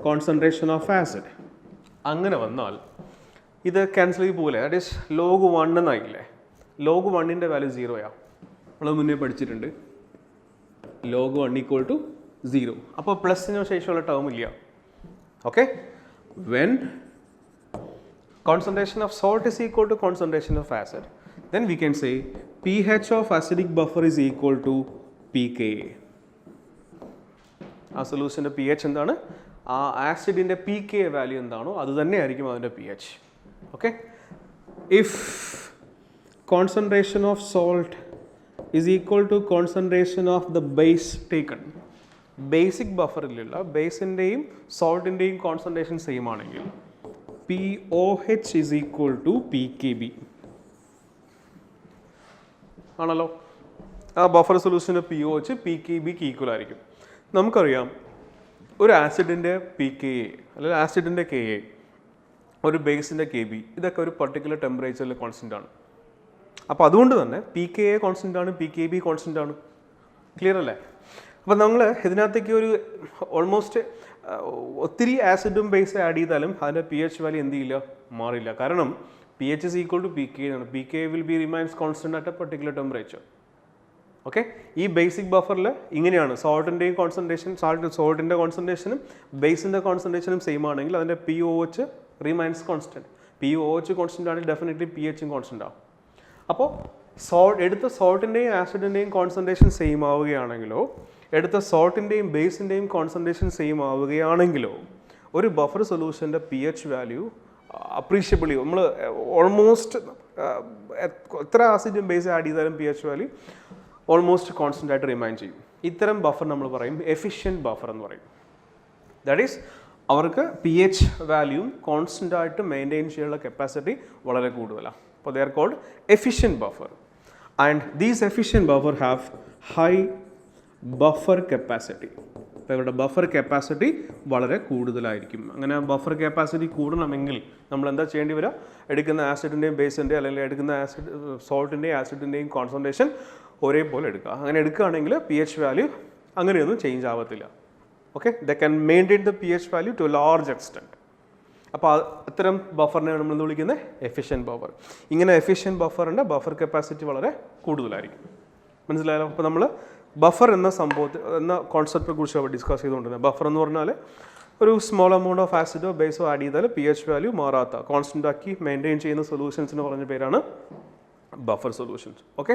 concentration of acid. അങ്ങനെ വന്നാൽ ഇത് cancel ചെയ്ത് പോലെ, that is log 1 എന്നായില്ലേ? log 1ൻ്റെ value 0 നമ്മൾ മുന്നേ പഠിച്ചിട്ടുണ്ട്. log 1 equal to 0. അപ്പോൾ പ്ലസിന് ശേഷമുള്ള ടേം ഇല്ല. Okay, when concentration of salt is equal to concentration of acid, then we can say pH of acidic buffer is equal to pKa. ആ സൊല്യൂഷൻ്റെ pH എന്താണ്? ആ ആസിഡിൻ്റെ pKa വാല്യൂ എന്താണോ അത് തന്നെയായിരിക്കും അതിൻ്റെ pH. Okay, if concentration of salt is equal to concentration of the base taken, basic ബഫറിലുള്ള ബേസിൻ്റെയും സോൾട്ടിൻ്റെയും കോൺസെൻട്രേഷൻ സെയിം ആണെങ്കിൽ POH is equal to PKB ആണല്ലോ. ആ ബഫർ സൊല്യൂഷൻ്റെ POH PKBക്ക് ഈക്വൽ ആയിരിക്കും. നമുക്കറിയാം ഒരു ആസിഡിൻ്റെ pKa അല്ലെങ്കിൽ ആസിഡിൻ്റെ Ka, ഒരു ബേസിൻ്റെ KB, ഇതൊക്കെ ഒരു പർട്ടിക്കുലർ ടെമ്പറേച്ചറിൽ കോൺസ്റ്റൻ്റ് ആണ്. അപ്പോൾ അതുകൊണ്ട് തന്നെ pKa കോൺസ്റ്റൻ്റ് ആണ്, PKB കോൺസ്റ്റൻ്റ് ആണ്. ക്ലിയർ അല്ലേ? അപ്പോൾ നമ്മൾ ഇതിനകത്തേക്ക് ഒരു ഓൾമോസ്റ്റ് ഒത്തിരി ആസിഡും ബേസ് ആഡ് ചെയ്താലും അതിൻ്റെ pH വാല്യൂ എന്ത് ചെയ്യില്ല, മാറില്ല. കാരണം pH is equal to pKa ആണ്. pKa will be remains constant at a particular temperature. Okay, ഈ ബേസിക് ബഫറിൽ ഇങ്ങനെയാണ്. സോൾട്ടിൻ്റെയും കോൺസെൻട്രേഷൻ, സോൾട്ടിൻ്റെ കോൺസെൻട്രേഷനും ബേസിൻ്റെ കോൺസെൻട്രേഷനും സെയിം ആണെങ്കിൽ അതിൻ്റെ POH remains constant. POH constant ആണെങ്കിൽ ഡെഫിനറ്റ്ലി pHും കോൺസ്റ്റൻ്റ് ആവും. അപ്പോൾ എടുത്ത സോൾട്ടിൻ്റെയും ആസിഡിൻ്റെയും കോൺസെൻട്രേഷൻ സെയിം ആവുകയാണെങ്കിലോ, എടുത്ത സോൾട്ടിൻ്റെയും ബേസിൻ്റെയും കോൺസെൻട്രേഷൻ സെയിം ആവുകയാണെങ്കിലോ, ഒരു ബഫർ സൊല്യൂഷൻ്റെ pH വാല്യൂ അപ്രീഷ്യബിളി നമ്മൾ ഓൾമോസ്റ്റ് എത്ര ആസിഡും ബേസ് ആഡ് ചെയ്താലും pH വാല്യൂ ഓൾമോസ്റ്റ് കോൺസ്റ്റൻ്റ് ആയിട്ട് റിമൈൻ ചെയ്യും. ഇത്തരം ബഫർ നമ്മൾ പറയും എഫിഷ്യൻറ്റ് ബഫർ എന്ന് പറയും. ദാറ്റ് ഈസ് അവർക്ക് pH വാല്യൂവും കോൺസ്റ്റൻ്റ് ആയിട്ട് മെയിൻറ്റെയിൻ ചെയ്യാനുള്ള കപ്പാസിറ്റി വളരെ കൂടുതലാണ്. അപ്പോൾ they are called efficient buffer. And these efficient buffer have high buffer capacity. അപ്പോൾ ഇവരുടെ ബഫർ കപ്പാസിറ്റി വളരെ കൂടുതലായിരിക്കും. അങ്ങനെ ബഫർ കപ്പാസിറ്റി കൂടണമെങ്കിൽ നമ്മൾ എന്താ ചെയ്യേണ്ടി വരിക? എടുക്കുന്ന ആസിഡിൻ്റെയും ബേസിൻ്റെ അല്ലെങ്കിൽ എടുക്കുന്ന സോൾട്ടിൻ്റെയും ആസിഡിൻ്റെയും കോൺസെൻട്രേഷൻ ഒരേപോലെ എടുക്കുക. അങ്ങനെ എടുക്കുകയാണെങ്കിൽ pH വാല്യൂ അങ്ങനെയൊന്നും ചേഞ്ച് ആവത്തില്ല. Okay, they can maintain the pH value to large extent. അപ്പോൾ അത്തരം ബഫറിനെയാണ് നമ്മൾ വിളിക്കുന്നത് എഫിഷ്യൻറ്റ് ബഫർ. ഇങ്ങനെ എഫിഷ്യൻറ്റ് ബഫറിൻ്റെ ബഫർ കപ്പാസിറ്റി വളരെ കൂടുതലായിരിക്കും. മനസ്സിലായാലോ? അപ്പോൾ നമ്മൾ ബഫർ എന്ന സംഭവത്തിൽ എന്ന കോൺസെപ്റ്റിനെ കുറിച്ച് ഡിസ്കസ് ചെയ്തുകൊണ്ടിരുന്നത്. ബഫർ എന്ന് പറഞ്ഞാൽ ഒരു സ്മോൾ എമൗണ്ട് ഓഫ് ആസിഡോ ബേസോ ആഡ് ചെയ്താൽ പി എച്ച് വാല്യൂ മാറാത്ത കോൺസ്റ്റൻ്റ് ആക്കി മെയിൻറ്റെയിൻ ചെയ്യുന്ന സൊല്യൂഷൻസിന് പറഞ്ഞ പേരാണ് ബഫർ സൊല്യൂഷൻസ്. ഓക്കെ,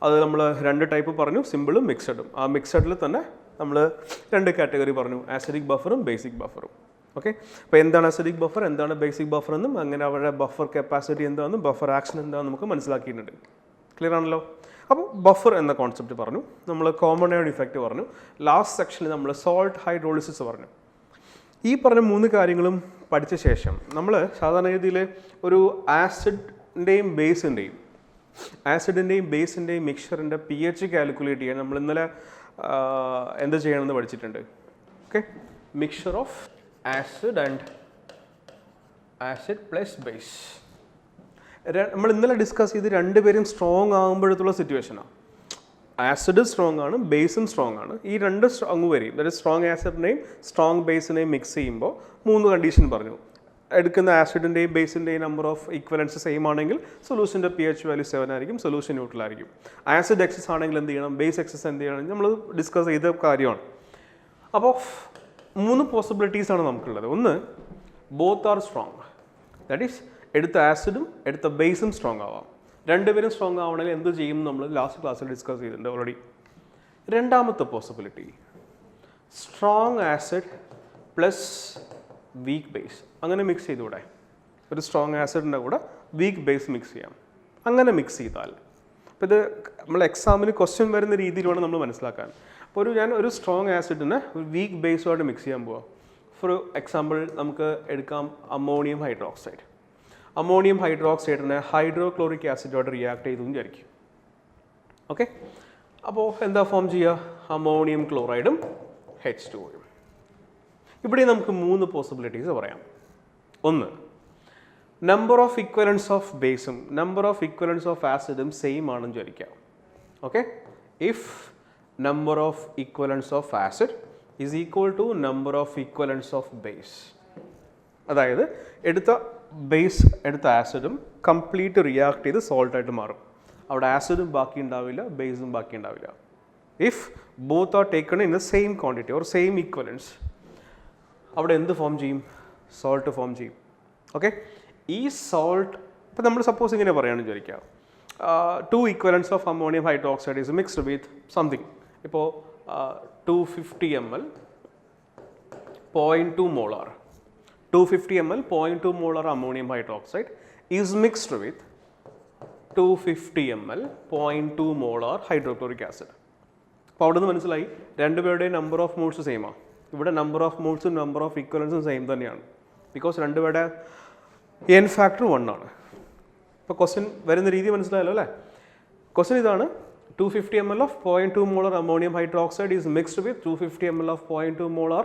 അത് നമ്മൾ 2 ടൈപ്പ് പറഞ്ഞു, സിമ്പിളും മിക്സഡും. ആ മിക്സഡിൽ തന്നെ നമ്മൾ 2 കാറ്റഗറി പറഞ്ഞു, ആസിഡിക് ബഫറും ബേസിക് ബഫറും. ഓക്കെ, അപ്പോൾ എന്താണ് ആസിഡിക് ബഫർ, എന്താണ് ബേസിക് ബഫർ എന്നും അങ്ങനെ അവരുടെ ബഫർ കപ്പാസിറ്റി എന്താണെന്നും ബഫർ ആക്ഷൻ എന്താണെന്ന് നമുക്ക് മനസ്സിലാക്കിയിട്ടുണ്ട്. ക്ലിയർ ആണല്ലോ? അപ്പോൾ ബഫർ എന്ന കോൺസെപ്റ്റ് പറഞ്ഞു, നമ്മൾ കോമൺ അയോൺ ഇഫക്റ്റ് പറഞ്ഞു, ലാസ്റ്റ് സെക്ഷനിൽ നമ്മൾ സോൾട്ട് ഹൈഡ്രോളിസിസ് പറഞ്ഞു. ഈ പറഞ്ഞ 3 കാര്യങ്ങളും പഠിച്ച ശേഷം നമ്മൾ സാധാരണ രീതിയിൽ ഒരു ആസിഡിൻ്റെയും ബേസിൻ്റെയും മിക്സറിൻ്റെ പി എച്ച് കാൽക്കുലേറ്റ് ചെയ്യാൻ നമ്മൾ ഇന്നലെ എന്ത് ചെയ്യണമെന്ന് പഠിച്ചിട്ടുണ്ട്. Okay, mixer of acid plus base. നമ്മൾ ഇന്നലെ ഡിസ്കസ് ചെയ്ത് 2 പേരും സ്ട്രോങ് ആകുമ്പോഴത്തുള്ള സിറ്റുവേഷനാണ്. ആസിഡ് സ്ട്രോങ് ആണ്, ബേസും സ്ട്രോങ് ആണ്. ഈ 2 സ്ട്രോങ് വരും, അതായത് സ്ട്രോങ് ആസിഡിനെയും സ്ട്രോങ് ബേസിനെയും മിക്സ് ചെയ്യുമ്പോൾ 3 കണ്ടീഷൻ പറഞ്ഞു. എടുക്കുന്ന ആസിഡിൻ്റെയും ബേസിൻ്റെയും നമ്പർ ഓഫ് ഈക്വലൻസ് സെയിം ആണെങ്കിൽ സൊല്യൂഷൻ്റെ പി എച്ച് വാല്യൂ 7 ആയിരിക്കും, സൊല്യൂഷൻ ന്യൂട്രൽ ആയിരിക്കും. ആസിഡ് എക്സസ് ആണെങ്കിൽ എന്ത് ചെയ്യണം, ബേസ് എക്സസ് എന്ത് ചെയ്യണം, നമ്മൾ ഡിസ്കസ് ചെയ്ത കാര്യമാണ്. അപ്പോൾ 3 പോസിബിലിറ്റീസാണ് നമുക്കുള്ളത്. ഒന്ന്, both are strong, that is എടുത്ത ആസിഡും എടുത്ത ബേസും സ്ട്രോങ് ആവാം. 2 പേരും സ്ട്രോങ് ആവണമെങ്കിൽ എന്ത് ചെയ്യും നമ്മൾ ലാസ്റ്റ് ക്ലാസ്സിൽ ഡിസ്കസ് ചെയ്തിട്ടുണ്ട് ഓൾറെഡി. രണ്ടാമത്തെ possibility, strong acid plus weak base. അങ്ങനെ മിക്സ് ചെയ്തുകൂടെ? ഒരു സ്ട്രോങ് ആസിഡിൻ്റെ കൂടെ വീക്ക് ബേസ് മിക്സ് ചെയ്യാം. അങ്ങനെ മിക്സ് ചെയ്താൽ, അപ്പോൾ ഇത് നമ്മൾ എക്സാമിന് ക്വസ്റ്റ്യൻ വരുന്ന രീതിയിൽ വേണം നമ്മൾ മനസ്സിലാക്കാൻ. അപ്പോൾ ഞാൻ ഒരു സ്ട്രോങ് ആസിഡിനെ ഒരു വീക്ക് ബേസുമായിട്ട് മിക്സ് ചെയ്യാൻ പോവാം. ഫോർ എക്സാമ്പിൾ നമുക്ക് എടുക്കാം അമോണിയം ഹൈഡ്രോക്സൈഡ്. അമോണിയം ഹൈഡ്രോക്സൈഡിനെ ഹൈഡ്രോക്ലോറിക് ആസിഡോട് റിയാക്ട് ചെയ്തു വിചാരിക്കും. ഓക്കെ, അപ്പോൾ എന്താ ഫോം ചെയ്യുക? അമോണിയം ക്ലോറൈഡും H2O. ഇവിടെ നമുക്ക് 3 പോസിബിലിറ്റീസ് പറയാം. ഒന്ന്, നമ്പർ ഓഫ് ഇക്വലൻസ് ഓഫ് ബേസും നമ്പർ ഓഫ് ഇക്വലൻസ് ഓഫ് ആസിഡും സെയിം ആണെന്ന് വിചാരിക്കാം. Okay, if number of equivalence of acid is equal to number of equivalence of base. അതായത് എടുത്ത ആസിഡും കംപ്ലീറ്റ് റിയാക്ട് ചെയ്ത് സോൾട്ടായിട്ട് മാറും. അവിടെ ആസിഡും ബാക്കി ഉണ്ടാവില്ല, ബേസും ബാക്കി ഉണ്ടാവില്ല. If both are taken in the same quantity or same equivalence, അവിടെ എന്ത് ഫോം ചെയ്യും? സോൾട്ട് ഫോം ചെയ്യും. ഓക്കെ, ഈ സോൾട്ട് ഇപ്പം നമ്മൾ സപ്പോസ് ഇങ്ങനെ പറയുകയാണെന്ന് വിചാരിക്കാം, 2 equivalence of ammonium hydroxide is mixed with something. ഇപ്പോൾ 250 ml 0.2 molar 250 ml 0.2 molar ammonium hydroxide is mixed with 250 ml 0.2 molar hydrochloric acid. അപ്പോൾ അവിടെ നിന്ന് മനസ്സിലായി 2 പേരുടെയും നമ്പർ ഓഫ് മോൾസ് സെയിം ആണ്. ഇവിടെ നമ്പർ ഓഫ് മോൾസും നമ്പർ ഓഫ് ഇക്വലൻസും സെയിം തന്നെയാണ്. ബിക്കോസ് 2 പേരുടെ എൻ ഫാക്ടർ 1 ആണ്. ഇപ്പോൾ ക്വസ്റ്റ്യൻ വരുന്ന രീതി മനസ്സിലായല്ലോ അല്ലേ? ക്വസ്റ്റ്യൻ ഇതാണ്, 250 ml of 0.2 molar ammonium hydroxide is mixed with 250 ml of 0.2 molar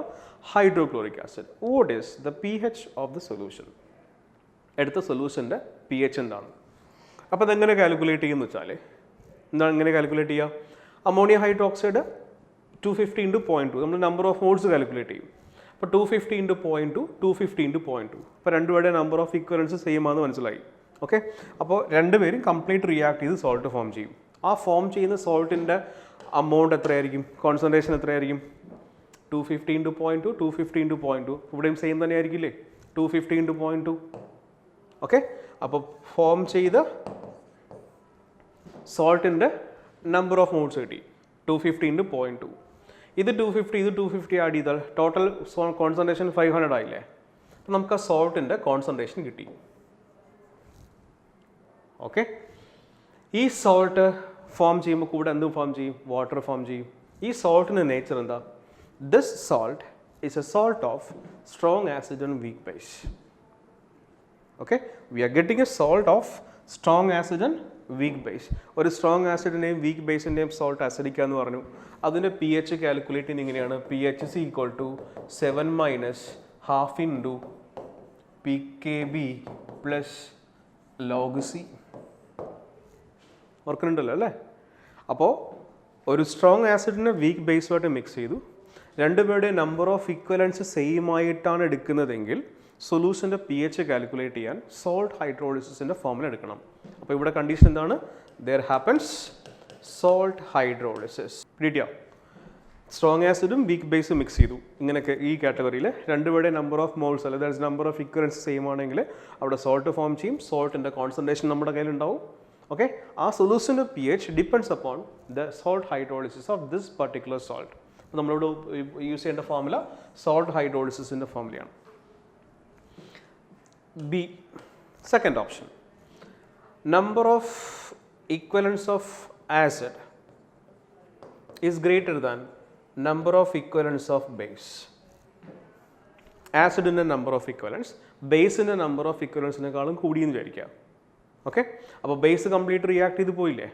hydrochloric acid. What is the pH of the solution? എടുത്ത സൊല്യൂഷൻ്റെ pH എന്താണ്? അപ്പോൾ അതെങ്ങനെ കാൽക്കുലേറ്റ് ചെയ്യുമെന്ന് വെച്ചാൽ എന്താണ് എങ്ങനെ കാൽക്കുലേറ്റ് ചെയ്യുക? അമോണിയം ഹൈഡ്രോക്സൈഡ് 250 × 0.2 നമ്മൾ നമ്പർ ഓഫ് മോൾസ് കാൽക്കുലേറ്റ് ചെയ്യും. അപ്പോൾ 250 × 0.2 250 × 0.2. അപ്പോൾ 2 പേരുടെ നമ്പർ ഓഫ് ഇക്വലൻസ് സെയിം ആണെന്ന് മനസ്സിലായി. ഓക്കെ, അപ്പോൾ 2 പേരും കംപ്ലീറ്റ് റിയാക്ട് ചെയ്ത് സോൾട്ട് ഫോം ചെയ്യും. ആ ഫോം ചെയ്യുന്ന സോൾട്ടിൻ്റെ അമൗണ്ട് എത്രയായിരിക്കും? കോൺസെൻട്രേഷൻ എത്രയായിരിക്കും? 250 × 0.2 250 × 0.2. ഇവിടെയും സെയിം തന്നെ ആയിരിക്കില്ലേ? 250 × 0.2. ഓക്കെ, അപ്പോൾ ഫോം ചെയ്ത സോൾട്ടിൻ്റെ നമ്പർ ഓഫ് മോൾസ് കിട്ടി 250 × 0.2. ഇത് 250 ആഡ് ചെയ്താൽ ടോട്ടൽ കോൺസെൻട്രേഷൻ 500 ആയില്ലേ? അപ്പോൾ നമുക്ക് ആ സോൾട്ടിൻ്റെ കോൺസെൻട്രേഷൻ കിട്ടി. ഓക്കെ, ഈ സോൾട്ട് ഫോം ചെയ്യുമ്പോൾ കൂടെ എന്തും ഫോം ചെയ്യും? വാട്ടർ ഫോം ചെയ്യും. ഈ സോൾട്ടിൻ്റെ നേച്ചർ എന്താ? This salt is a salt of strong acid and weak base. Okay, we are getting a salt of strong acid and weak base. ഒരു സ്ട്രോങ് ആസിഡിൻ്റെയും വീക്ക് ബേസിൻ്റെയും സോൾട്ട് അസിഡിക്ക എന്ന് പറഞ്ഞു. അതിൻ്റെ പി എച്ച് കാൽക്കുലേറ്റ് ചെയ്യുന്നത് ഇങ്ങനെയാണ്, pH is equal to 7 - ½ into pKb plus log C. ഓർക്കുന്നുണ്ടല്ലോ അല്ലേ? അപ്പോൾ ഒരു സ്ട്രോങ് ആസിഡിനെ വീക്ക് ബേസുമായിട്ട് മിക്സ് ചെയ്തു, 2 പേരുടെ നമ്പർ ഓഫ് ഇക്വലൻസ് സെയിം ആയിട്ടാണ് എടുക്കുന്നതെങ്കിൽ സൊല്യൂഷൻ്റെ pH കാൽക്കുലേറ്റ് ചെയ്യാൻ സോൾട്ട് ഹൈഡ്രോളിസിസിൻ്റെ ഫോമിൽ എടുക്കണം. അപ്പോൾ ഇവിടെ കണ്ടീഷൻ എന്താണ്? There happens salt hydrolysis. കിട്ടിയോ? സ്ട്രോങ് ആസിഡും വീക്ക് ബേസും മിക്സ് ചെയ്തു, ഇങ്ങനെയൊക്കെ ഈ കാറ്റഗറിയിൽ രണ്ടുപേരുടെ നമ്പർ ഓഫ് മോൾസ് അല്ലെങ്കിൽ നമ്പർ ഓഫ് ഇക്വലൻസ് സെയിം ആണെങ്കിൽ അവിടെ സോൾട്ട് ഫോം ചെയ്യും, സോൾട്ടിൻ്റെ കോൺസെൻട്രേഷൻ നമ്മുടെ കയ്യിലുണ്ടാവും. ഓക്കെ, ആ സൊല്യൂഷൻ്റെ pH depends upon the salt hydrolysis of this particular salt. അപ്പോൾ നമ്മളിവിടെ യൂസ് ചെയ്യേണ്ട ഫോർമുല സോൾട്ട് ഹൈഡ്രോളിസിസിൻ്റെ ഫോർമുലയാണ്. B, second option, number of equivalents of acid is greater than number of equivalents of base. Acid in the number of equivalents, base in the number of equivalents നെക്കാളും കൂടിയെന്ന് വിചാരിക്കുക. Okay, അപ്പോൾ base complete react ചെയ്ത് പോയില്ലേ,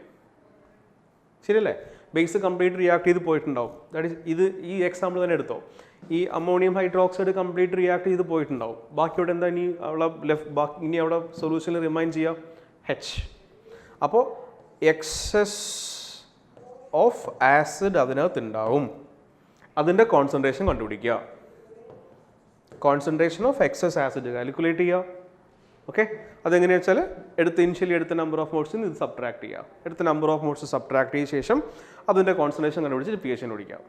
ശരിയല്ലേ? Base complete react ചെയ്ത് പോയിട്ടുണ്ടാവും. That is ഇത് ഈ example തന്നെ എടുത്തോ, ഈ അമോണിയം ഹൈഡ്രോക്സൈഡ് കംപ്ലീറ്റ് റിയാക്ട് ചെയ്ത് പോയിട്ടുണ്ടാവും. ബാക്കി അവിടെ എന്താ ഇനി ഇനി അവിടെ സൊല്യൂഷനിൽ റിമൈൻ ചെയ്യുക H. അപ്പോൾ എക്സസ് ഓഫ് ആസിഡ് അതിനകത്ത് ഉണ്ടാവും, അതിൻ്റെ കോൺസെൻട്രേഷൻ കണ്ടുപിടിക്കുക. Concentration of excess acid calculate ചെയ്യുക. ഓക്കെ, അതെങ്ങനെയാണെന്ന് വെച്ചാൽ ഇനിഷ്യലി എടുത്ത നമ്പർ ഓഫ് മോൾസിൽ നിന്ന് ഇത് സബ്ട്രാക്ട് ചെയ്യുക. എടുത്ത നമ്പർ ഓഫ് മോൾസ് സബ്ട്രാക്ട് ചെയ്ത ശേഷം അതിൻ്റെ കോൺസെൻട്രേഷൻ കണ്ടുപിടിച്ച് pH കണ്ടുപിടിക്കുക.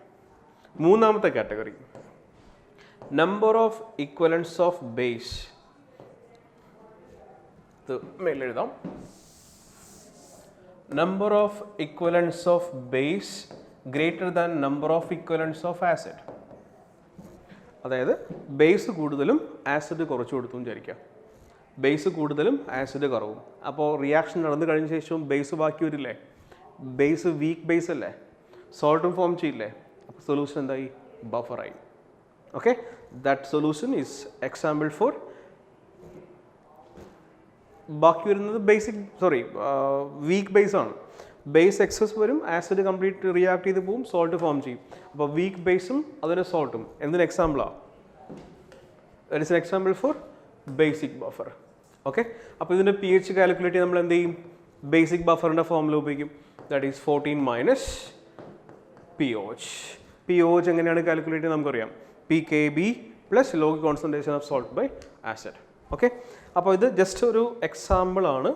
മൂന്നാമത്തെ category, number of equivalence of base. ഇത് മേലെഴുതാം, number of equivalents of base greater than number of equivalents of acid. അതായത് ബേസ് കൂടുതലും ആസിഡ് കുറച്ചു കൊടുത്തു വിചാരിക്കുക. ബേസ് കൂടുതലും ആസിഡ് കുറവും. അപ്പോൾ റിയാക്ഷൻ നടന്നു കഴിഞ്ഞ ശേഷവും ബേസ് ബാക്കി വരില്ലേ? ബേസ് വീക്ക് ബേസ് അല്ലേ, സോൾട്ടും ഫോം ചെയ്യില്ലേ? അപ്പോൾ സൊല്യൂഷൻ എന്തായി? ബഫറായി. Okay, that solution is example for. ബാക്കി വരുന്നത് വീക്ക് ബേസ് ആണ്. ബേസ് എക്സസ് വരും, ആസിഡ് കംപ്ലീറ്റ് റിയാക്ട് ചെയ്ത് പോവും, സോൾട്ട് ഫോം ചെയ്യും. അപ്പോൾ വീക്ക് ബേസും അതിന് സോൾട്ടും എന്തിന് എക്സാമ്പിളാണ്? That is an example for basic buffer. Okay, അപ്പോൾ ഇതിൻ്റെ pH കാൽക്കുലേറ്റ് ചെയ്യാൻ നമ്മൾ എന്ത് ചെയ്യും? ബേസിക് ബഫറിൻ്റെ ഫോർമുല ഉപയോഗിക്കും. That is 14 - POH. POH എങ്ങനെയാണ് കാൽക്കുലേറ്റ് ചെയ്യുന്നത് നമുക്കറിയാം, PKB plus log concentration of salt by acid. Okay, അപ്പോൾ ഇത് ജസ്റ്റ് ഒരു എക്സാമ്പിൾ ആണ്.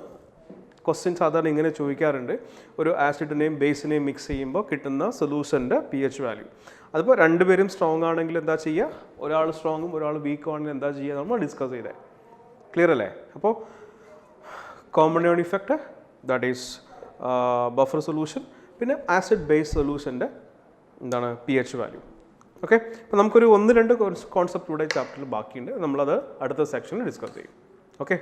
ക്വസ്റ്റ്യൻ സാധാരണ ഇങ്ങനെ ചോദിക്കാറുണ്ട്, ഒരു ആസിഡിനെയും ബേസിനെയും മിക്സ് ചെയ്യുമ്പോൾ കിട്ടുന്ന സൊല്യൂഷൻ്റെ pH വാല്യൂ. അതിപ്പോൾ രണ്ടുപേരും സ്ട്രോങ് ആണെങ്കിൽ എന്താ ചെയ്യുക, ഒരാൾ സ്ട്രോങ്ങും ഒരാൾ വീക്കും ആണെങ്കിൽ എന്താ ചെയ്യുക, നമ്മൾ ഡിസ്കസ് ചെയ്തേ. ക്ലിയർ അല്ലേ? അപ്പോൾ common ion effect, that is buffer solution, പിന്നെ ആസിഡ് ബേസ് സൊല്യൂഷൻ്റെ എന്താണ് pH വാല്യൂ. ഓക്കെ, അപ്പോൾ നമുക്കൊരു 1-2 കോൺസെപ്റ്റ് ഇവിടെ ചാപ്റ്ററിൽ ബാക്കിയുണ്ട്, നമ്മളത് അടുത്ത സെക്ഷനിൽ ഡിസ്കസ് ചെയ്യും. ഓക്കെ.